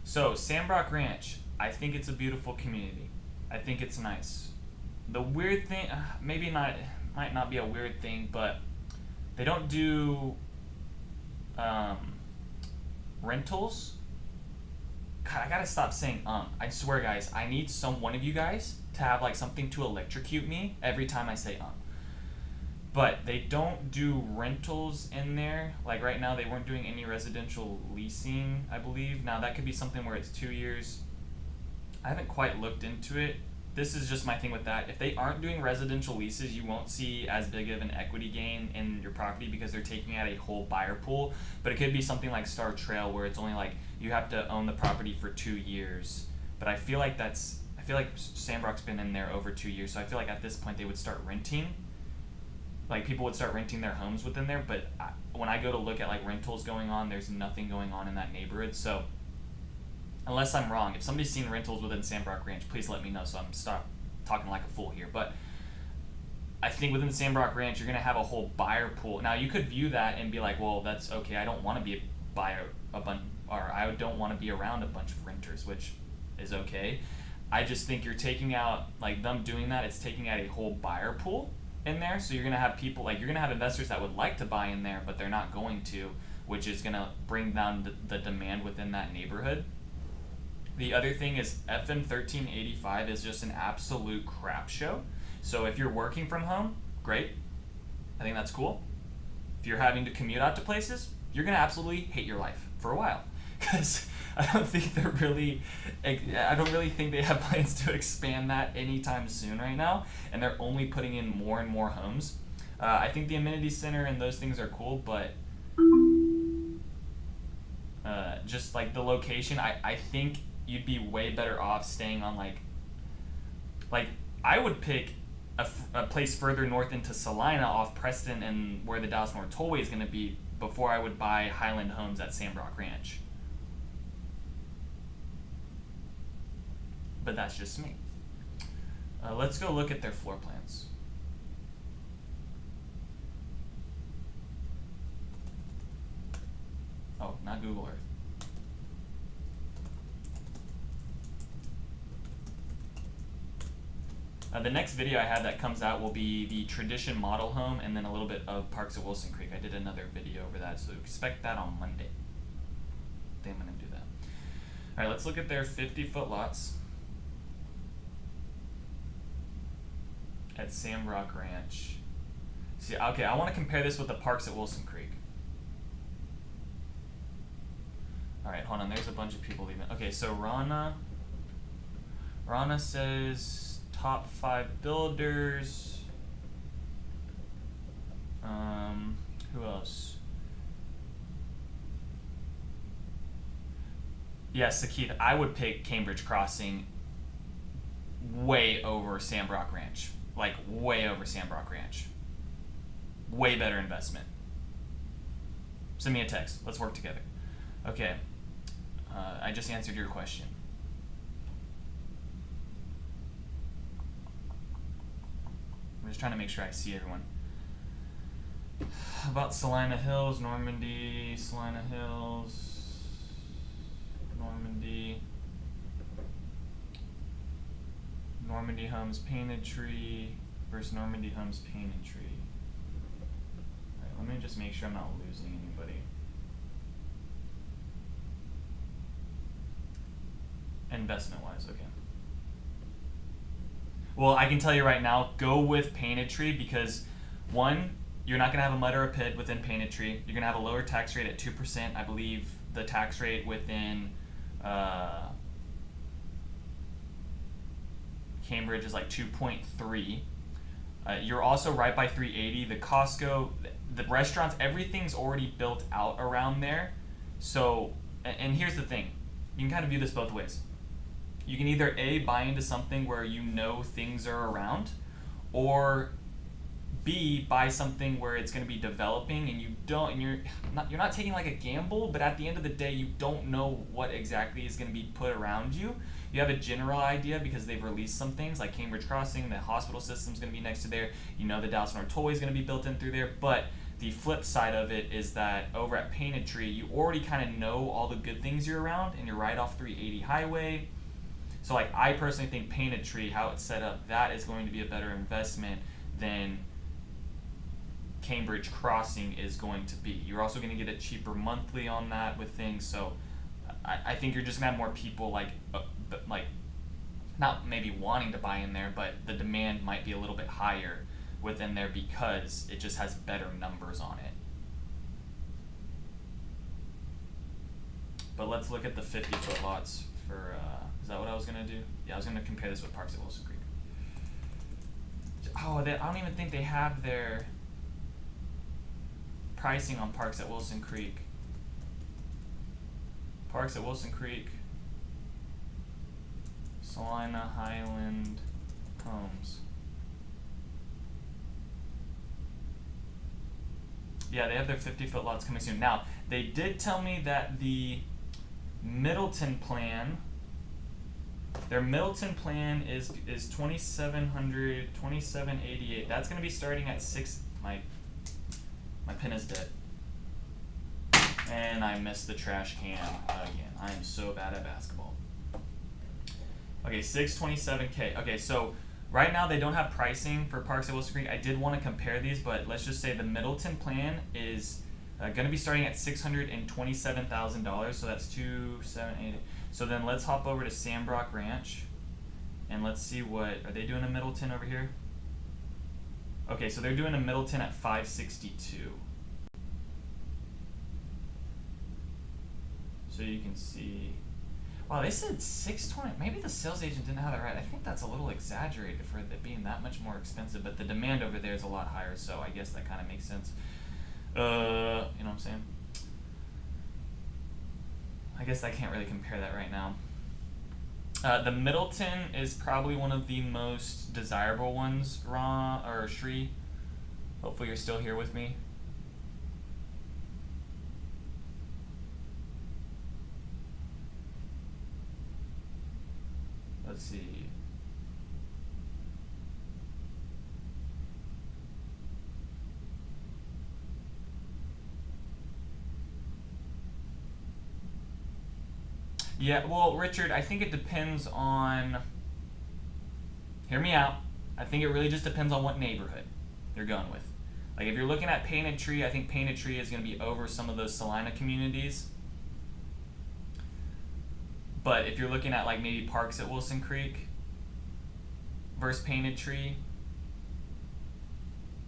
So, Sandbrook Ranch, I think it's a beautiful community. I think it's nice. The weird thing, maybe not, might not be a weird thing, but they don't do rentals. God, I gotta stop saying I swear, guys, I need one of you guys to have like something to electrocute me every time I say But they don't do rentals in there. Like right now, they weren't doing any residential leasing, I believe. Now that could be something where it's 2 years. I haven't quite looked into it. This is just my thing with that. If they aren't doing residential leases, you won't see as big of an equity gain in your property because they're taking out a whole buyer pool. But it could be something like Star Trail where it's only like you have to own the property for 2 years. But I feel like Sandbrook's been in there over 2 years. So I feel like at this point they would start renting. Like people would start renting their homes within there. But when I go to look at like rentals going on, there's nothing going on in that neighborhood. So unless I'm wrong, if somebody's seen rentals within Sandbrook Ranch, please let me know so I'm stop talking like a fool here. But I think within Sandbrook Ranch, you're going to have a whole buyer pool. Now, you could view that and be like, well, that's okay. I don't want to be a buyer, or I don't want to be around a bunch of renters, which is okay. I just think you're taking out, like them doing that, it's taking out a whole buyer pool in there. So you're going to have people, like you're going to have investors that would like to buy in there, but they're not going to, which is going to bring down the demand within that neighborhood. The other thing is FM 1385 is just an absolute crap show. So if you're working from home, great. I think that's cool. If you're having to commute out to places, you're going to absolutely hate your life for a while. Because I don't really think they have plans to expand that anytime soon right now. And they're only putting in more and more homes. I think the amenity center and those things are cool, but just like the location, I think you'd be way better off staying on like I would pick a place further north into Salina off Preston and where the Dallas North Tollway is going to be before I would buy Highland Homes at Sandbrook Ranch. But that's just me. Let's go look at their floor plans. Oh, not Google Earth. The next video I have that comes out will be the Tradition model home and then a little bit of Parks at Wilson Creek. I did another video over that, so expect that on Monday. I think I'm going to do that. All right, let's look at their 50-foot lots at Sandbrook Ranch. See, okay, I want to compare this with the Parks at Wilson Creek. All right, hold on. There's a bunch of people leaving. Okay, so Rana says top 5 builders. Who else? Yes, Keith. I would pick Cambridge Crossing way over Sandbrook Ranch. Like way over Sandbrook Ranch. Way better investment. Send me a text. Let's work together. Okay. I just answered your question. I'm just trying to make sure I see everyone. About Salina Hills, Normandy, Salina Hills, Normandy Homes Painted Tree versus Normandy Homes Painted Tree. Alright, let me just make sure I'm not losing anybody. Investment wise, okay. Well, I can tell you right now, go with Painted Tree because, one, you're not going to have a mud or a pit within Painted Tree. You're going to have a lower tax rate at 2%. I believe the tax rate within Cambridge is like 2.3. You're also right by 380. The Costco, the restaurants, everything's already built out around there. So, and here's the thing. You can kind of view this both ways. You can either A, buy into something where you know things are around, or B, buy something where it's going to be developing and you're not taking like a gamble, but at the end of the day you don't know what exactly is going to be put around you. You have a general idea because they've released some things like Cambridge Crossing, the hospital system's going to be next to there. You know the Dallas North Tollway is going to be built in through there, but the flip side of it is that over at Painted Tree, you already kind of know all the good things you're around and you're right off 380 highway. So like I personally think Painted Tree, how it's set up, that is going to be a better investment than Cambridge Crossing is going to be. You're also going to get a cheaper monthly on that with things. So I think you're just going to have more people like not maybe wanting to buy in there, but the demand might be a little bit higher within there because it just has better numbers on it. But let's look at the 50-foot lots for, is that what I was going to do? Yeah, I was going to compare this with Parks at Wilson Creek. Oh, I don't even think they have their pricing on Parks at Wilson Creek. Parks at Wilson Creek, Salina Highland Homes. Yeah, they have their 50-foot lots coming soon. Now, they did tell me that the Middleton plan, their Middleton plan is 2,700, 2,788. That's going to be starting at my pen is dead. And I missed the trash can again. I am so bad at basketball. Okay, 627K. Okay, so right now they don't have pricing for Parks at Wilson Creek. I did want to compare these, but let's just say the Middleton plan is going to be starting at $627,000. So that's 2,780. So then let's hop over to Sandbrook Ranch, and let's see what are they doing in Middleton over here. Okay, so they're doing a Middleton at 562. So you can see, wow, they said 620. Maybe the sales agent didn't have that right. I think that's a little exaggerated for it being that much more expensive, but the demand over there is a lot higher, so I guess that kind of makes sense. You know what I'm saying? I guess I can't really compare that right now. The Middleton is probably one of the most desirable ones, Shri. Hopefully you're still here with me. Let's see. Yeah, well, Richard, I think it depends on, hear me out, I think it really just depends on what neighborhood you're going with. Like if you're looking at Painted Tree, I think Painted Tree is going to be over some of those Salina communities. But if you're looking at like maybe Parks at Wilson Creek versus Painted Tree,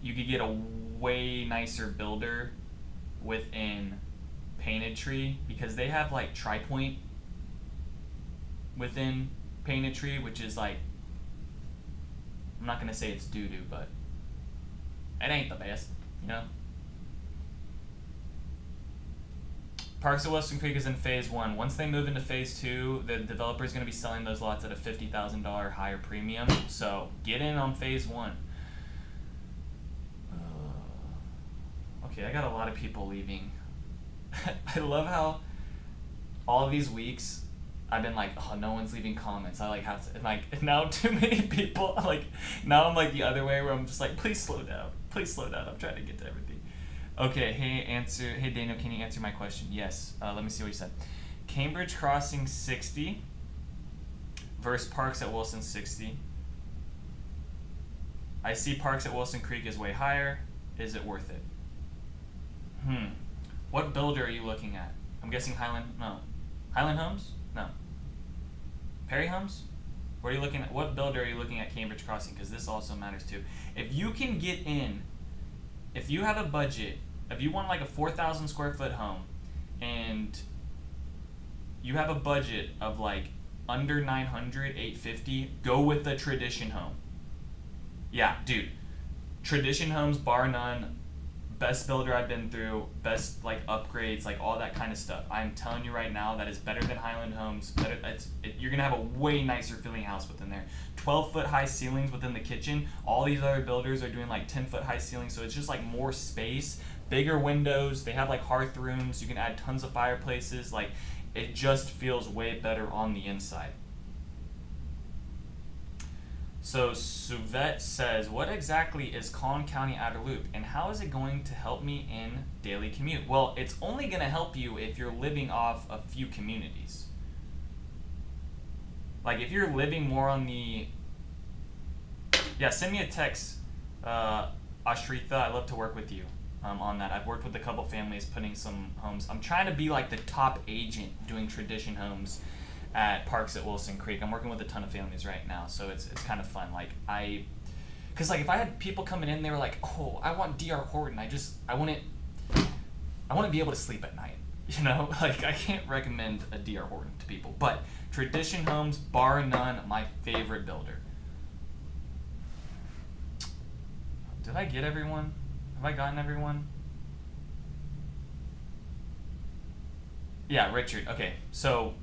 you could get a way nicer builder within Painted Tree because they have like Tri-Point within Painted Tree, which is like, I'm not gonna say it's doo-doo, but it ain't the best, you know? Parks at Wilson Creek is in phase 1. Once they move into phase 2, the developer is going to be selling those lots at a $50,000 higher premium. So get in on phase 1. Okay, I got a lot of people leaving. I love how all of these weeks I've been like, oh, no one's leaving comments. I like have to, like now too many people. Like now I'm like the other way where I'm just like, please slow down. Please slow down. I'm trying to get to everything. Okay, hey Daniel, can you answer my question? Yes. Let me see what you said. Cambridge Crossing 60 versus Parks at Wilson 60. I see Parks at Wilson Creek is way higher. Is it worth it? What builder are you looking at? I'm guessing Highland Homes? No. Perry Homes? What are you looking at? What builder are you looking at Cambridge Crossing? Because this also matters too. If you can get in, if you have a budget, if you want like a 4,000 square foot home, and you have a budget of like under 900, 850, go with the Tradition home. Yeah, dude. Tradition homes, bar none, best builder I've been through, best like upgrades, like all that kind of stuff. I'm telling you right now, that is better than Highland Homes. You're gonna have a way nicer feeling house within there. 12-foot high ceilings within the kitchen. All these other builders are doing like 10-foot high ceilings, so it's just like more space, bigger windows. They have like hearth rooms. You can add tons of fireplaces. Like, it just feels way better on the inside. So Suvette says, what exactly is Collin County Outer Loop, and how is it going to help me in daily commute? Well, it's only going to help you if you're living off a few communities. Like, if you're living more on the... Yeah, send me a text, Ashrita. I'd love to work with you on that. I've worked with a couple families putting some homes. I'm trying to be like the top agent doing Tradition homes at parks at Wilson Creek. I'm working with a ton of families right now, so it's kind of fun. Like, because like if I had people coming in, they were like, oh, I want DR Horton. I want to be able to sleep at night. You know, like, I can't recommend a DR Horton to people, but Tradition homes, bar none, my favorite builder. Did I get everyone? Have I gotten everyone? Yeah, Richard. Okay, so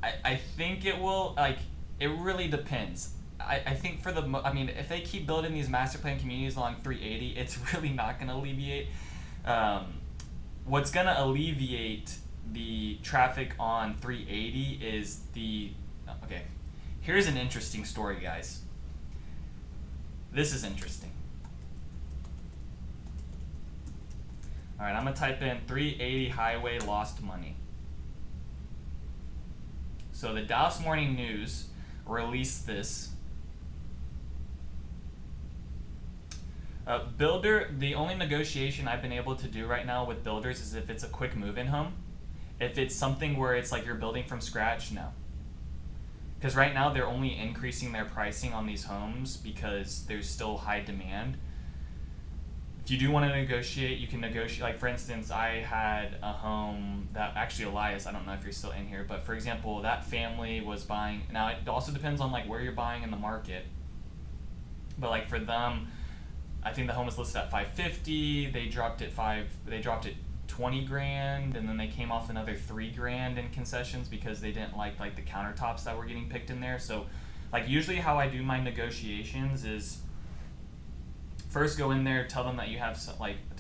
I think it will, like, it really depends. I think for if they keep building these master plan communities along 380, it's really not going to alleviate. What's going to alleviate the traffic on 380 is okay, here's an interesting story, guys. This is interesting. All right, I'm going to type in 380 highway lost money. So the Dallas Morning News released this. Builder, the only negotiation I've been able to do right now with builders is if it's a quick move-in home. If it's something where it's like you're building from scratch, no. Because right now they're only increasing their pricing on these homes because there's still high demand. If you do want to negotiate, you can negotiate. Like, for instance, I had a home that, actually, Elias, I don't know if you're still in here, but for example, that family was buying. Now, it also depends on like where you're buying in the market. But like for them, I think the home was listed at $550. They dropped it 20 grand, and then they came off another 3 grand in concessions because they didn't like the countertops that were getting picked in there. So like, usually how I do my negotiations is first go in there, tell them that you have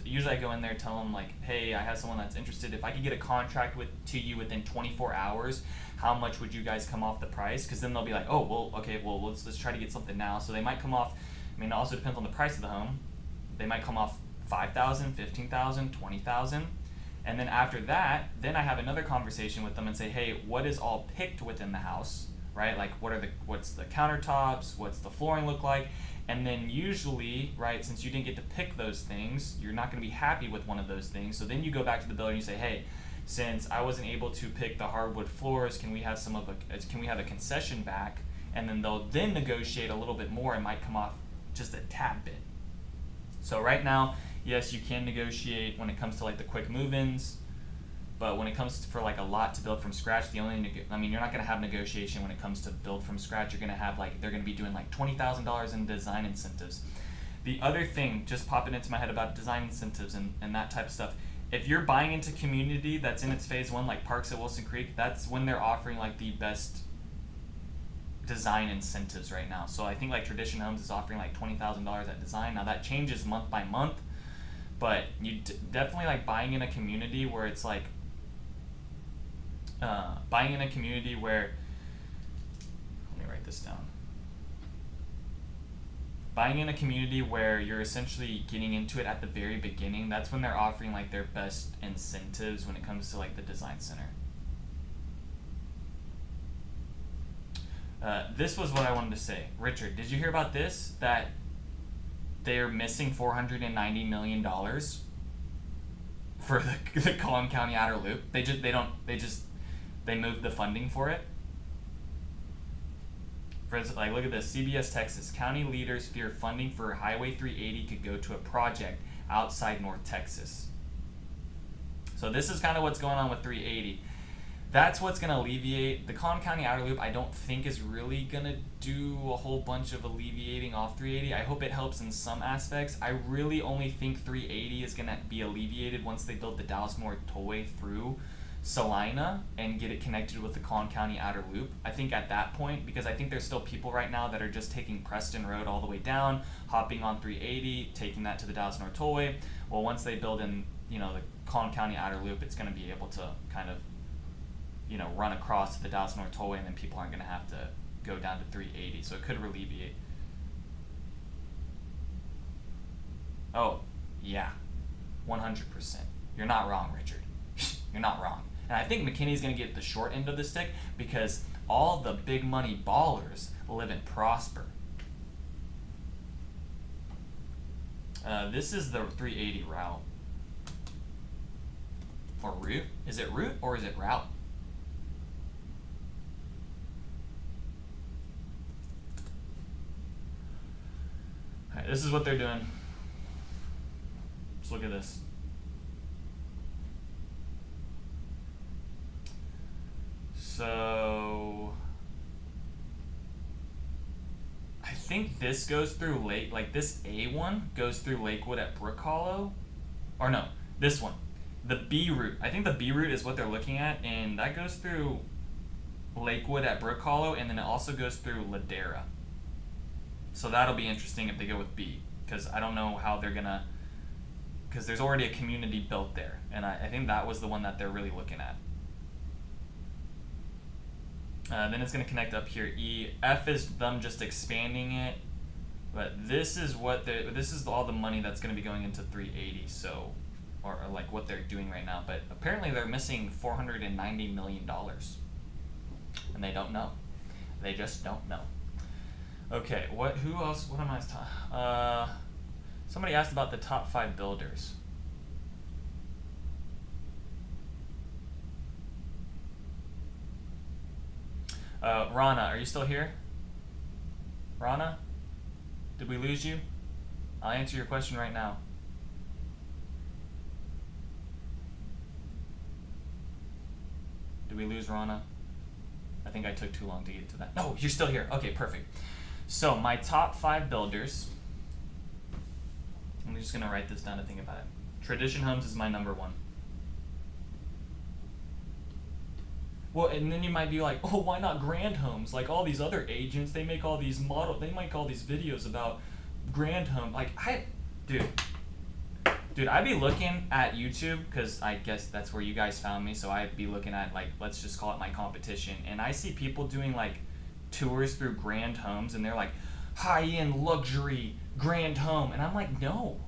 usually I go in there, tell them like, hey, I have someone that's interested. If I could get a contract to you within 24 hours, how much would you guys come off the price? Because then they'll be like, oh, well, okay, well, let's try to get something now. So they might come off, I mean, it also depends on the price of the home. They might come off $5,000, $15,000, $20,000. And then after that, then I have another conversation with them and say, hey, what is all picked within the house, right? Like, what's the countertops? What's the flooring look like? And then usually, right, since you didn't get to pick those things, you're not going to be happy with one of those things. So then you go back to the builder and you say, hey, since I wasn't able to pick the hardwood floors, can we have a concession back? And then they'll then negotiate a little bit more and might come off just a tad bit. So right now, yes, you can negotiate when it comes to like the quick move-ins, but when it comes to, for like a lot to build from scratch, you're not going to have negotiation when it comes to build from scratch. You're going to have they're going to be doing like $20,000 in design incentives. The other thing just popping into my head about design incentives and that type of stuff, if you're buying into community that's in its phase one, like Parks at Wilson Creek, that's when they're offering like the best design incentives right now. So I think like Tradition Homes is offering like $20,000 at design. Now that changes month by month, but you definitely like buying in a community where it's like, buying in a community where, let me write this down. Buying in a community where you're essentially getting into it at the very beginning, that's when they're offering like their best incentives when it comes to like the design center. This was what I wanted to say. Richard, did you hear about this? That they're missing $490 million for the Collin County Outer Loop. They moved the funding for it. For instance, like look at this, CBS Texas. County leaders fear funding for Highway 380 could go to a project outside North Texas. So this is kind of what's going on with 380. That's what's going to alleviate. The Collin County Outer Loop I don't think is really going to do a whole bunch of alleviating off 380. I hope it helps in some aspects. I really only think 380 is going to be alleviated once they build the Dallas North Tollway through Salina and get it connected with the Collin County Outer Loop. I think at that point, because I think there's still people right now that are just taking Preston Road all the way down, hopping on 380, taking that to the Dallas North Tollway. Well, once they build in, the Collin County Outer Loop, it's going to be able to kind of, run across to the Dallas North Tollway, and then people aren't going to have to go down to 380. So it could alleviate. Oh, yeah, 100%. You're not wrong, Richard. You're not wrong. And I think McKinney's going to get the short end of the stick because all the big money ballers live in Prosper. This is the 380 route. Or route? Is it route or is it route? Alright, this is what they're doing. Just look at this. So I think this goes through this A1 goes through Lakewood at Brook Hollow. Or no, this one. The B route. I think the B route is what they're looking at, and that goes through Lakewood at Brook Hollow, and then it also goes through Ladera. So that'll be interesting if they go with B, because I don't know how they're gonna, because there's already a community built there, and I think that was the one that they're really looking at. Then it's going to connect up here. E. F is them just expanding it, but this is all the money that's going to be going into 380. So, or like what they're doing right now. But apparently they're missing $490 million, and they don't know. They just don't know. Okay, who else? What am I talking? Somebody asked about the top 5 builders. Rana, are you still here? Rana? Did we lose you? I'll answer your question right now. Did we lose Rana? I think I took too long to get to that. No, you're still here. Okay, perfect. So my top 5 builders. I'm just going to write this down to think about it. Tradition Homes is my number 1. Well, and then you might be like, oh, why not Grand Homes? Like all these other agents, they make all these videos about Grand Home. Like, dude, I'd be looking at YouTube, because I guess that's where you guys found me, so I'd be looking at, like, let's just call it my competition, and I see people doing, like, tours through Grand Homes, and they're like, high-end luxury Grand Home, and I'm like, no.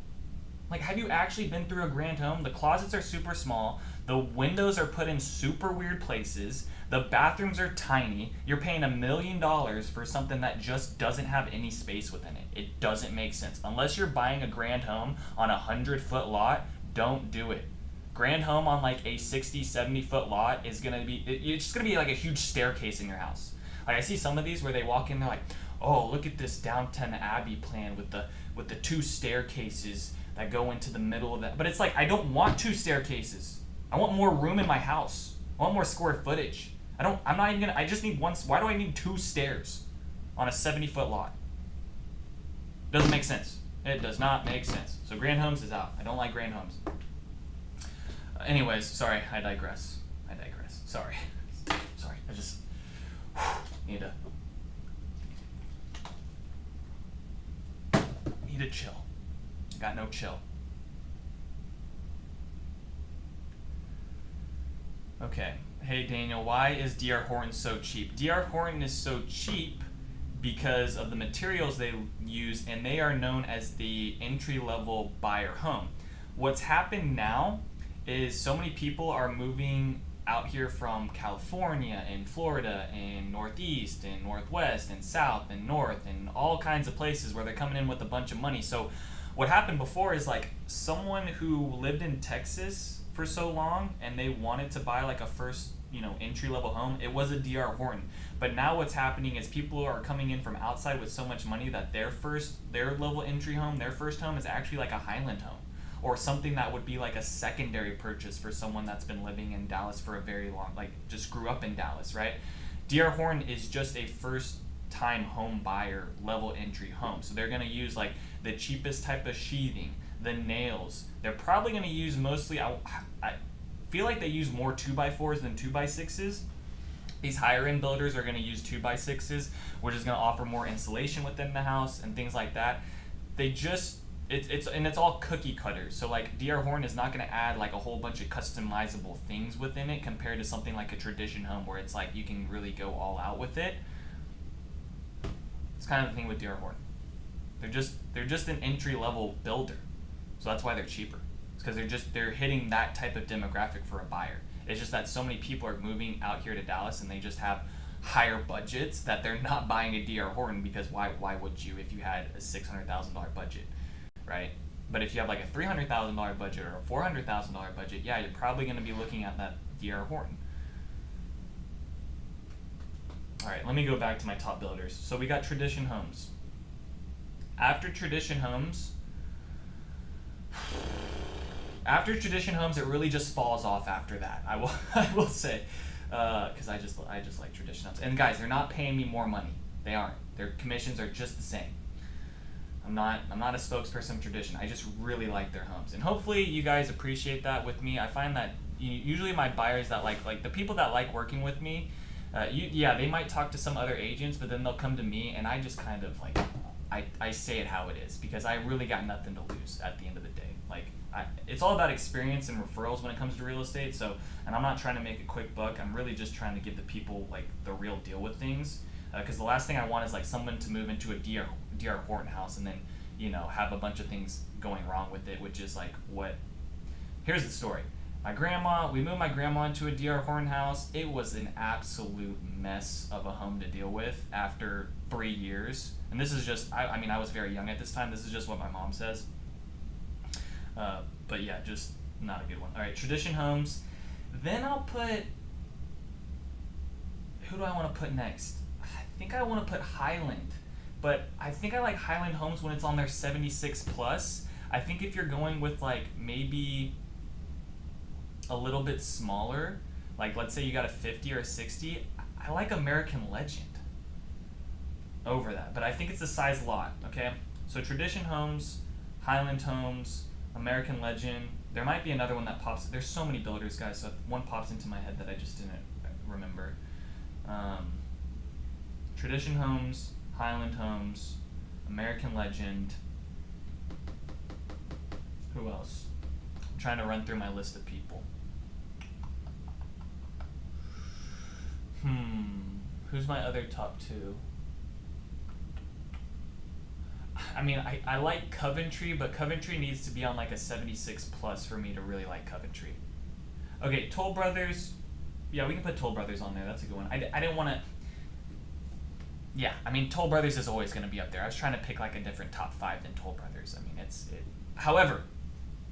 Like, have you actually been through a Grand Home? The closets are super small. The windows are put in super weird places. The bathrooms are tiny. You're paying $1 million for something that just doesn't have any space within it. It doesn't make sense. Unless you're buying a Grand Home on a 100-foot lot, don't do it. Grand Home on like a 60, 70-foot lot is going to be, it's just going to be like a huge staircase in your house. Like I see some of these where they walk in, they're like, oh, look at this Downton Abbey plan with the 2 staircases that go into the middle of that. But it's like, I don't want 2 staircases. I want more room in my house. I want more square footage. I just need one. Why do I need 2 stairs on a 70-foot lot? Doesn't make sense. It does not make sense. So Grand Homes is out. I don't like Grand Homes. Anyways, sorry, I digress. Sorry. I just need to chill. Got no chill. Okay. Hey Daniel, why is D.R. Horton so cheap? D.R. Horton is so cheap because of the materials they use, and they are known as the entry-level buyer home. What's happened now is so many people are moving out here from California and Florida and Northeast and Northwest and South and North and all kinds of places where they're coming in with a bunch of money. So what happened before is like someone who lived in Texas for so long and they wanted to buy like a first entry-level home, it was a DR Horton. But now what's happening is people are coming in from outside with so much money that their level entry home, their first home is actually like a Highland home, or something that would be like a secondary purchase for someone that's been living in Dallas for a very long, like just grew up in Dallas, right? DR Horton is just a first time home buyer level entry home. So they're going to use like the cheapest type of sheathing, the nails. They're probably going to use mostly, I feel like they use more 2x4s than 2x6s. These higher end builders are going to use 2x6s, which is going to offer more insulation within the house and things like that. They just, it's all cookie cutters. So like DR Horton is not going to add like a whole bunch of customizable things within it compared to something like a tradition home where it's like you can really go all out with it. It's kind of the thing with DR Horton. They're just an entry level builder, so that's why they're cheaper. It's because they're hitting that type of demographic for a buyer. It's just that so many people are moving out here to Dallas and they just have higher budgets that they're not buying a DR Horton, because why would you if you had a $600,000 budget, right? But if you have like a $300,000 budget or a $400,000 budget, yeah, you're probably going to be looking at that DR Horton. All right, let me go back to my top builders. So we got Tradition Homes. After Tradition Homes, it really just falls off after that. I will say, because I just like Tradition Homes. And guys, they're not paying me more money. They aren't. Their commissions are just the same. I'm not a spokesperson of Tradition. I just really like their homes, and hopefully you guys appreciate that with me. I find that usually my buyers that like the people that like working with me, they might talk to some other agents, but then they'll come to me, and I just kind of like I say it how it is, because I really got nothing to lose at the end of the day. Like it's all about experience and referrals when it comes to real estate. So, and I'm not trying to make a quick buck. I'm really just trying to give the people like the real deal with things. Because the last thing I want is like someone to move into a DR Horton house and then have a bunch of things going wrong with it, which is like what. Here's the story. We moved my grandma into a DR Horton house. It was an absolute mess of a home to deal with after 3 years. And this is just, I was very young at this time. This is just what my mom says. But yeah, just not a good one. All right, Tradition Homes. Then I'll put, who do I want to put next? I think I want to put Highland. But I think I like Highland Homes when it's on their 76 plus. I think if you're going with like maybe a little bit smaller, like let's say you got a 50 or a 60, I like American Legend over that. But I think it's the size lot, okay? So Tradition Homes, Highland Homes, American Legend. There might be another one that pops. There's so many builders, guys, so if one pops into my head that I just didn't remember. Tradition Homes, Highland Homes, American Legend. Who else? I'm trying to run through my list of people. Who's my other top two? I mean, I like Coventry, but Coventry needs to be on like a 76 plus for me to really like Coventry. Okay, Toll Brothers. Yeah, we can put Toll Brothers on there. That's a good one. I didn't want to. Yeah, I mean, Toll Brothers is always going to be up there. I was trying to pick like a different top 5 than Toll Brothers. I mean, However,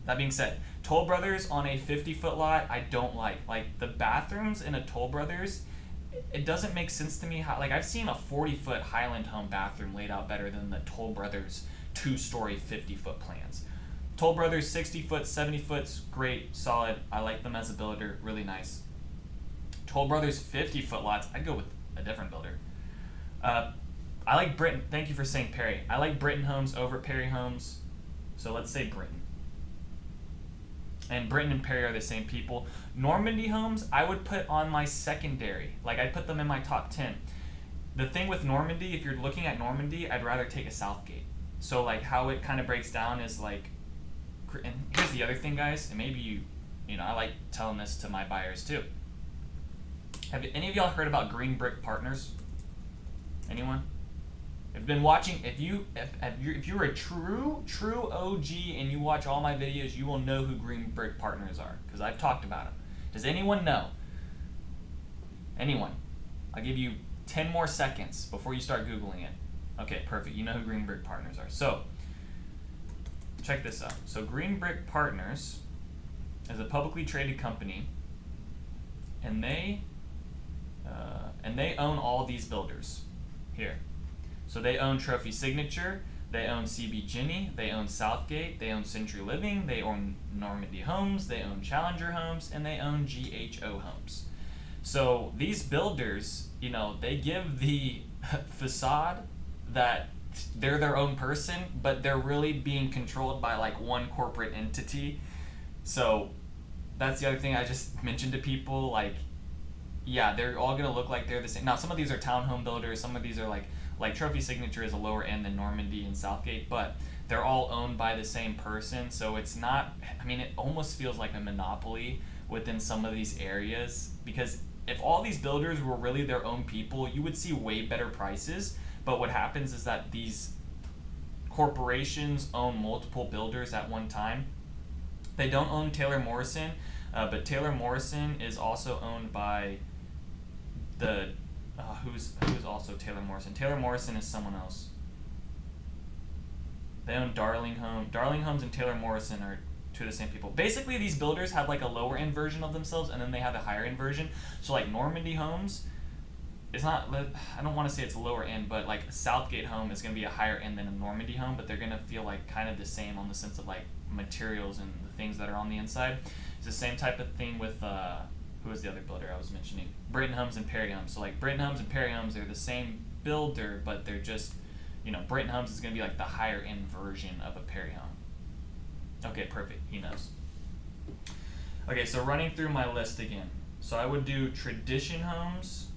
that being said, Toll Brothers on a 50-foot lot, I don't like. Like, the bathrooms in a Toll Brothers, it doesn't make sense to me how, like, I've seen a 40-foot Highland home bathroom laid out better than the Toll Brothers 2-story 50-foot plans. Toll Brothers 60-foot, 70-foot's great, solid. I like them as a builder, really nice. Toll Brothers 50-foot lots, I'd go with a different builder. I like Britton. Thank you for saying Perry. I like Britton Homes over Perry Homes, so let's say Britton. And Britton and Perry are the same people. Normandy Homes, I would put on my secondary. Like, I'd put them in my top 10. The thing with Normandy, if you're looking at Normandy, I'd rather take a Southgate. So, like, how it kind of breaks down is, like, and here's the other thing, guys, and maybe I like telling this to my buyers, too. Have any of y'all heard about Green Brick Partners? Anyone? I've been watching. If you're a true OG and you watch all my videos, you will know who Green Brick Partners are, because I've talked about them. Does anyone know? Anyone? I'll give you 10 more seconds before you start Googling it. Okay, perfect. You know who Green Brick Partners are. So, check this out. So, Green Brick Partners is a publicly traded company, and they And they own all these builders here. So they own Trophy Signature, they own CB Ginny, they own Southgate, they own Century Living, they own Normandy Homes, they own Challenger Homes, and they own GHO Homes. So these builders, you know, they give the facade that they're their own person, but they're really being controlled by like one corporate entity. So that's the other thing I just mentioned to people, like, yeah, they're all gonna look like they're the same. Now some of these are townhome builders, some of these are like Trophy Signature is a lower end than Normandy and Southgate, but they're all owned by the same person, so it's not, I mean, it almost feels like a monopoly within some of these areas, because if all these builders were really their own people, you would see way better prices. But what happens is that these corporations own multiple builders at one time. They don't own Taylor Morrison, but Taylor Morrison is also owned by the who's also Taylor Morrison. Taylor Morrison is someone else. They own Darling Homes. Darling Homes and Taylor Morrison are two of the same people. Basically, these builders have like a lower end version of themselves, and then they have a higher end version. So like Normandy Homes, it's not, I don't want to say it's lower end, but like Southgate Home is going to be a higher end than a Normandy Home, but they're going to feel like kind of the same on the sense of like materials and the things that are on the inside. It's the same type of thing with who was the other builder I was mentioning? Britton Homes and Perry Homes. So like Britton Homes and Perry Homes, they're the same builder, but they're just, you know, Britton Homes is going to be like the higher end version of a Perry Home. Okay, perfect. He knows. Okay, so running through my list again. So I would do Tradition Homes,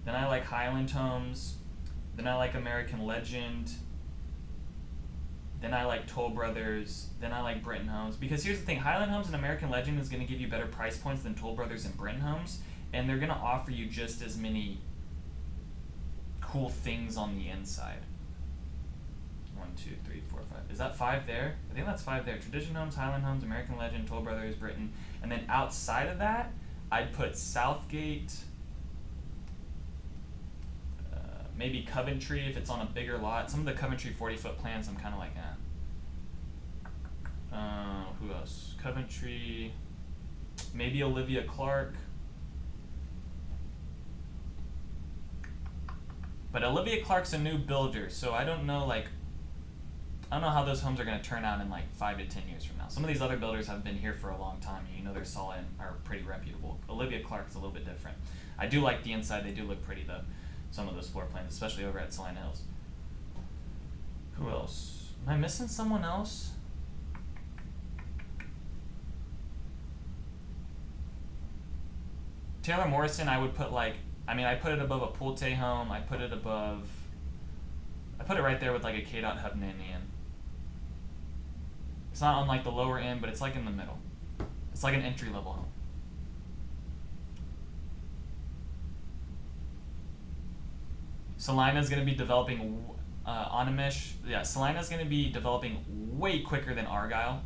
then I like Highland Homes, then I like American Legend, then I like Toll Brothers, then I like Britton Homes. Because here's the thing, Highland Homes and American Legend is going to give you better price points than Toll Brothers and Britton Homes, and they're going to offer you just as many cool things on the inside. 1, 2, 3, 4, 5. Is that 5 there? I think that's 5 there. Tradition Homes, Highland Homes, American Legend, Toll Brothers, Britton. And then outside of that, I'd put Southgate, maybe Coventry if it's on a bigger lot. Some of the Coventry 40-foot plans, I'm kind of like, who else? Coventry, maybe Olivia Clark. But Olivia Clark's a new builder, so I don't know, like, I don't know how those homes are going to turn out in like 5 to 10 years from now. Some of these other builders have been here for a long time, and you know they're solid and are pretty reputable. Olivia Clark's a little bit different. I do like the inside. They do look pretty, though, some of those floor plans, especially over at Salina Hills. Who else? Am I missing someone else? Taylor Morrison, I would put like, I mean, I put it above a Pulte home. I put it right there with like a K-Dot Hubnanian. It's not on like the lower end, but it's like in the middle. It's like an entry-level home. Salina's going to be developing, Onimesh, yeah, Salina's going to be developing way quicker than Argyle.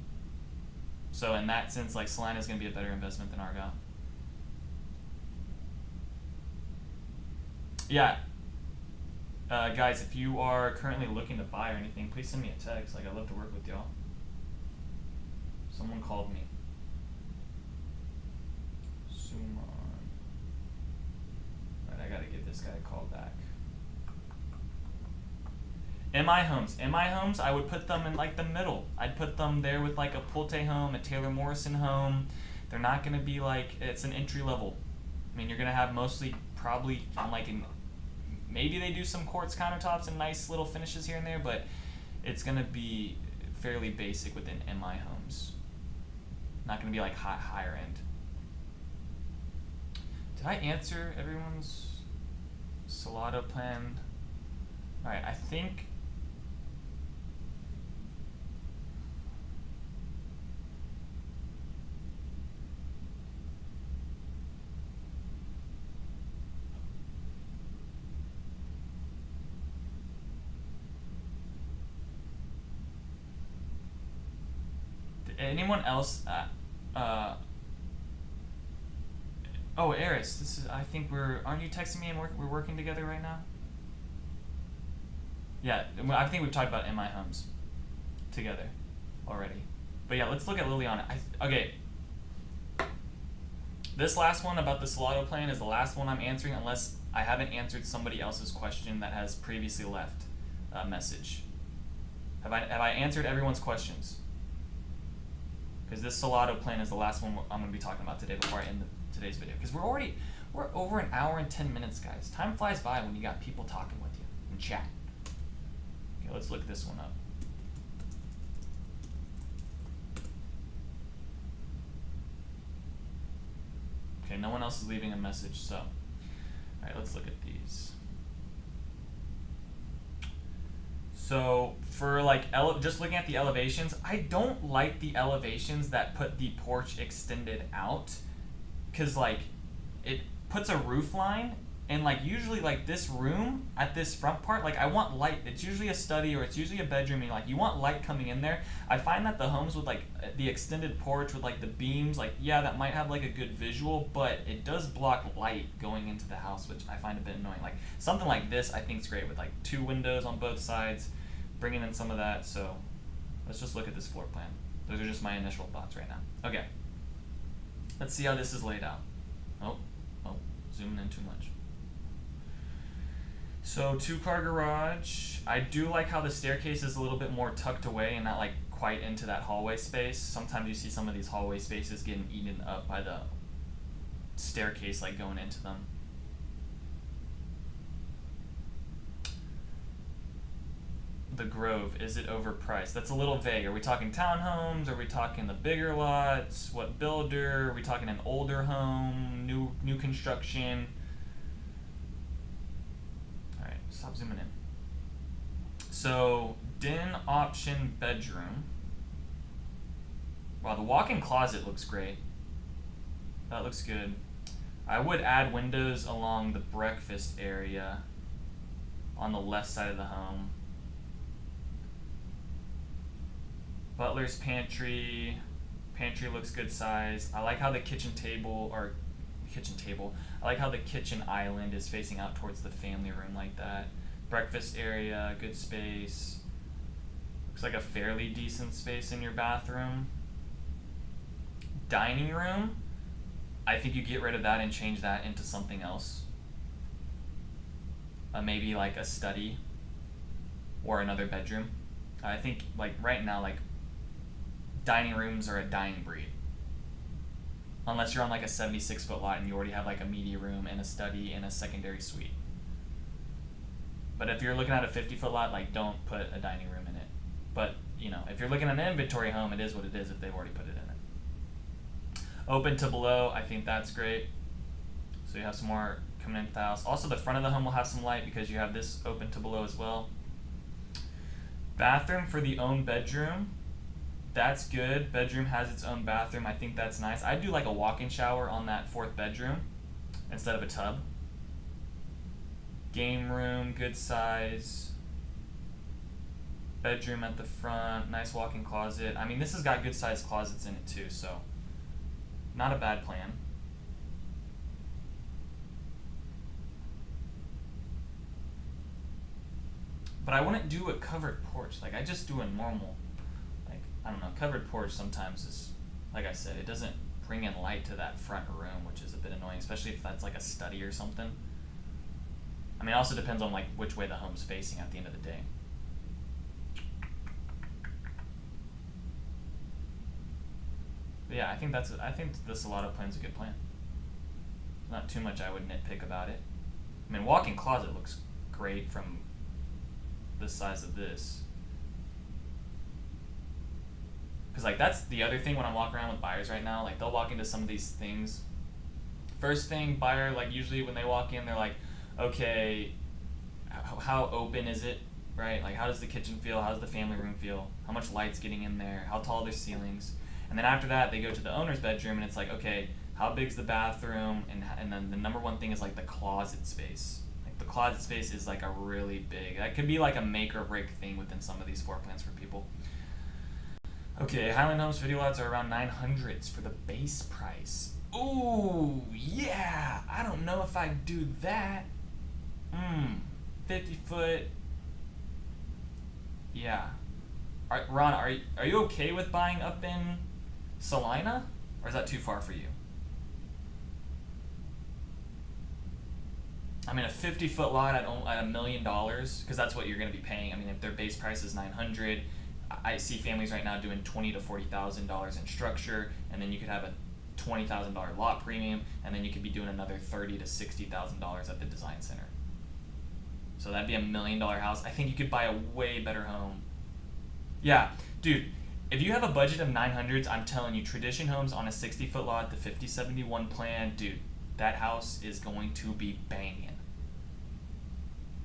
So in that sense, like Salina's going to be a better investment than Argyle. Yeah. Guys, if you are currently looking to buy or anything, please send me a text. Like, I'd love to work with y'all. Someone called me. Suman. Alright, I gotta give this guy a call back. MI Homes, I would put them in like the middle. I'd put them there with like a Pulte home, a Taylor Morrison home. They're not gonna be like, it's an entry level. I mean, you're gonna have mostly probably on like an, maybe they do some quartz countertops and nice little finishes here and there, but it's gonna be fairly basic within MI Homes. Not gonna be like higher end. Did I answer everyone's Salado plan? All right, I think. Anyone else? Oh, Eris, this is. I think aren't you texting me and we're working together right now? Yeah, I think we've talked about MI Homes together already. But yeah, let's look at Liliana. Okay. This last one about the Salado plan is the last one I'm answering unless I haven't answered somebody else's question that has previously left a message. Have I answered everyone's questions? Because this Salado plan is the last one I'm going to be talking about today before I end today's video. Because we're over an hour and 10 minutes, guys. Time flies by when you got people talking with you in chat. Okay, let's look this one up. Okay, no one else is leaving a message, so. Alright, let's look at these. So, for like, just looking at the elevations, I don't like the elevations that put the porch extended out. Because, like, it puts a roof line, and like usually like this room at this front part, like I want light. It's usually a study or it's usually a bedroom, and like you want light coming in there. I find that the homes with like the extended porch with like the beams, like yeah, that might have like a good visual, but it does block light going into the house, which I find a bit annoying. Like something like this I think is great with like 2 windows on both sides, bringing in some of that. So let's just look at this floor plan. Those are just my initial thoughts right now. Okay, let's see how this is laid out. Oh, zooming in too much. So 2-car garage. I do like how the staircase is a little bit more tucked away and not like quite into that hallway space. Sometimes you see some of these hallway spaces getting eaten up by the staircase like going into them. The Grove, is it overpriced? That's a little vague. Are we talking townhomes? Are we talking the bigger lots? What builder? Are we talking an older home? New construction? Alright, stop zooming in. So, den option bedroom. Wow, the walk-in closet looks great. That looks good. I would add windows along the breakfast area on the left side of the home. Butler's pantry. Pantry looks good size. I like how the kitchen table, I like how the kitchen island is facing out towards the family room like that. Breakfast area, good space. Looks like a fairly decent space in your bathroom. Dining room, I think you get rid of that and change that into something else. Maybe like a study or another bedroom. I think like right now, like dining rooms are a dying breed. Unless you're on like a 76-foot lot and you already have like a media room and a study and a secondary suite. But if you're looking at a 50-foot lot, like don't put a dining room in it. But you know, if you're looking at an inventory home, it is what it is if they've already put it in it. Open to below, I think that's great. So you have some more coming into the house. Also the front of the home will have some light because you have this open to below as well. Bathroom for the own bedroom. That's good. Bedroom has its own bathroom. I think that's nice. I do like a walk-in shower on that 4th bedroom instead of a tub. Game room, good size. Bedroom at the front, nice walk-in closet. I mean, this has got good sized closets in it too, so not a bad plan. But I wouldn't do a covered porch. Like I just do a normal, like, I don't know, covered porch sometimes is, like I said, it doesn't bring in light to that front room, which is a bit annoying, especially if that's like a study or something. I mean, it also depends on like which way the home's facing at the end of the day. But yeah, I think the Salado plan's a good plan. Not too much I would nitpick about it. I mean, walk-in closet looks great from the size of this. Because like that's the other thing when I'm walking around with buyers right now, like they'll walk into some of these things. First thing, buyer, like usually when they walk in, they're like, okay, how open is it, right? Like how does the kitchen feel? How does the family room feel? How much light's getting in there? How tall are their ceilings? And then after that, they go to the owner's bedroom and it's like, okay, how big's the bathroom? And then the number one thing is like the closet space. Like the closet space is like a really big, that could be like a make or break thing within some of these floor plans for people. Okay, Highland Homes video lots are around 900s for the base price. Ooh, yeah, I don't know if I'd do that. 50 foot. Yeah. Ron, are you okay with buying up in Salina? Or is that too far for you? I mean, a 50-foot lot at $1 million, because that's what you're going to be paying. I mean, if their base price is $900, I see families right now doing $20,000 to $40,000 in structure, and then you could have a $20,000 lot premium, and then you could be doing another $30,000 to $60,000 at the design center. So that'd be $1 million house. I think you could buy a way better home. Yeah, dude. If you have a budget of 900s, I'm telling you, Tradition Homes on a 60-foot lot, the 5071 plan, dude, that house is going to be banging.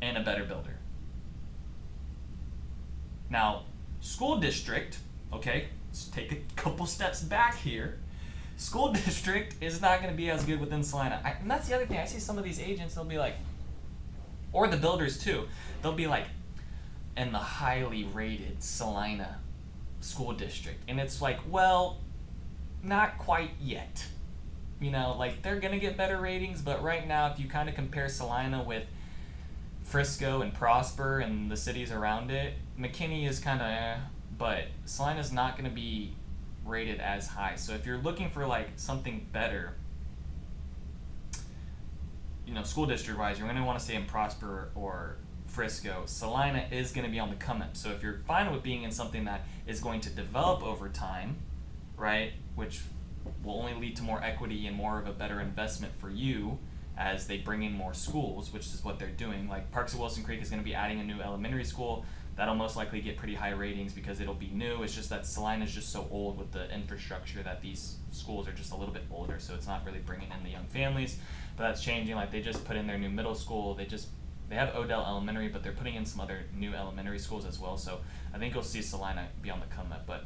And a better builder. Now, school district, okay, let's take a couple steps back here. School district is not going to be as good within Salina. And that's the other thing. I see some of these agents, they'll be like, or the builders too, they'll be like, in the highly rated Salina school district. And it's like, well, not quite yet. You know, like, they're going to get better ratings, but right now, if you kind of compare Salina with Frisco and Prosper and the cities around it, McKinney is kind of but Salina's not going to be rated as high. So if you're looking for like something better, you know, school district wise, you're going to want to stay in Prosper or Frisco. Salina is going to be on the come up. So if you're fine with being in something that is going to develop over time, right, which will only lead to more equity and more of a better investment for you as they bring in more schools, which is what they're doing. Like Parks at Wilson Creek is going to be adding a new elementary school. That'll most likely get pretty high ratings because it'll be new. It's just that Salina is just so old with the infrastructure that these schools are just a little bit older, so it's not really bringing in the young families. But that's changing. Like they just put in their new middle school. They have Odell Elementary, but they're putting in some other new elementary schools as well. So I think you'll see Salina be on the come up. But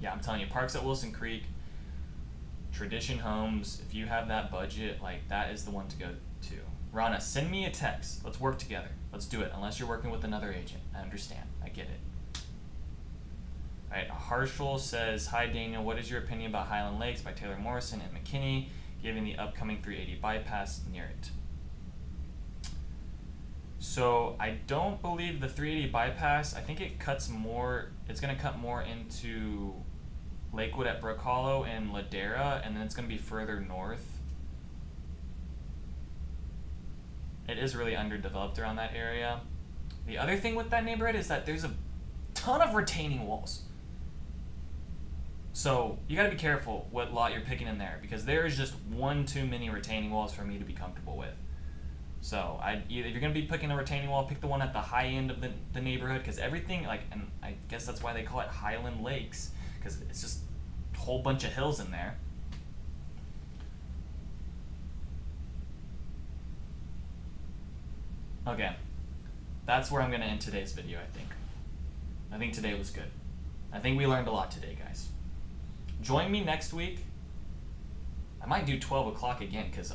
yeah, I'm telling you, Parks at Wilson Creek, Tradition Homes, if you have that budget, like that is the one to go to. Rana, send me a text. Let's work together. Let's do it. Unless you're working with another agent. I understand. I get it. All right, Harshal says, hi Daniel, what is your opinion about Highland Lakes by Taylor Morrison and McKinney, given the upcoming 380 bypass near it? So I don't believe the 380 bypass, I think it cuts more, it's going to cut more into Lakewood at Brook Hollow and Ladera, and then it's going to be further north. It is really underdeveloped around that area. The other thing with that neighborhood is that there's a ton of retaining walls. So you got to be careful what lot you're picking in there, because there is just one too many retaining walls for me to be comfortable with. So if you're going to be picking a retaining wall, pick the one at the high end of the neighborhood, because everything, like, and I guess that's why they call it Highland Lakes, because it's just a whole bunch of hills in there. Okay, that's where I'm going to end today's video, I think. I think today was good. I think we learned a lot today, guys. Join me next week. I might do 12 o'clock again, because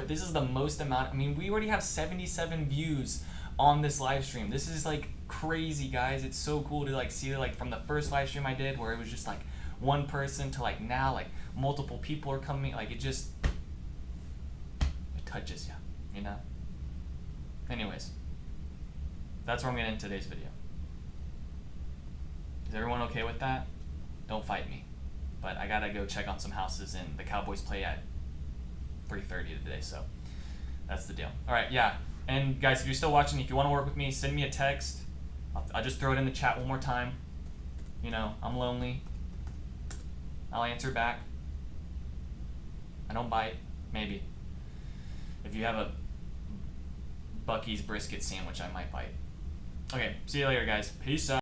this is the most amount. I mean, we already have 77 views on this live stream. This is like crazy, guys. It's so cool to like see like from the first live stream I did where it was just like one person to like now like multiple people are coming. Like it touches you, you know? Anyways, that's where I'm going to end today's video. Is everyone okay with that? Don't fight me. But I got to go check on some houses, and the Cowboys play at 3:30 today, so that's the deal. All right, yeah. And guys, if you're still watching, if you want to work with me, send me a text. I'll just throw it in the chat one more time. You know, I'm lonely. I'll answer back. I don't bite. Maybe. If you have a Bucky's brisket sandwich, I might bite. Okay, see you later, guys. Peace out.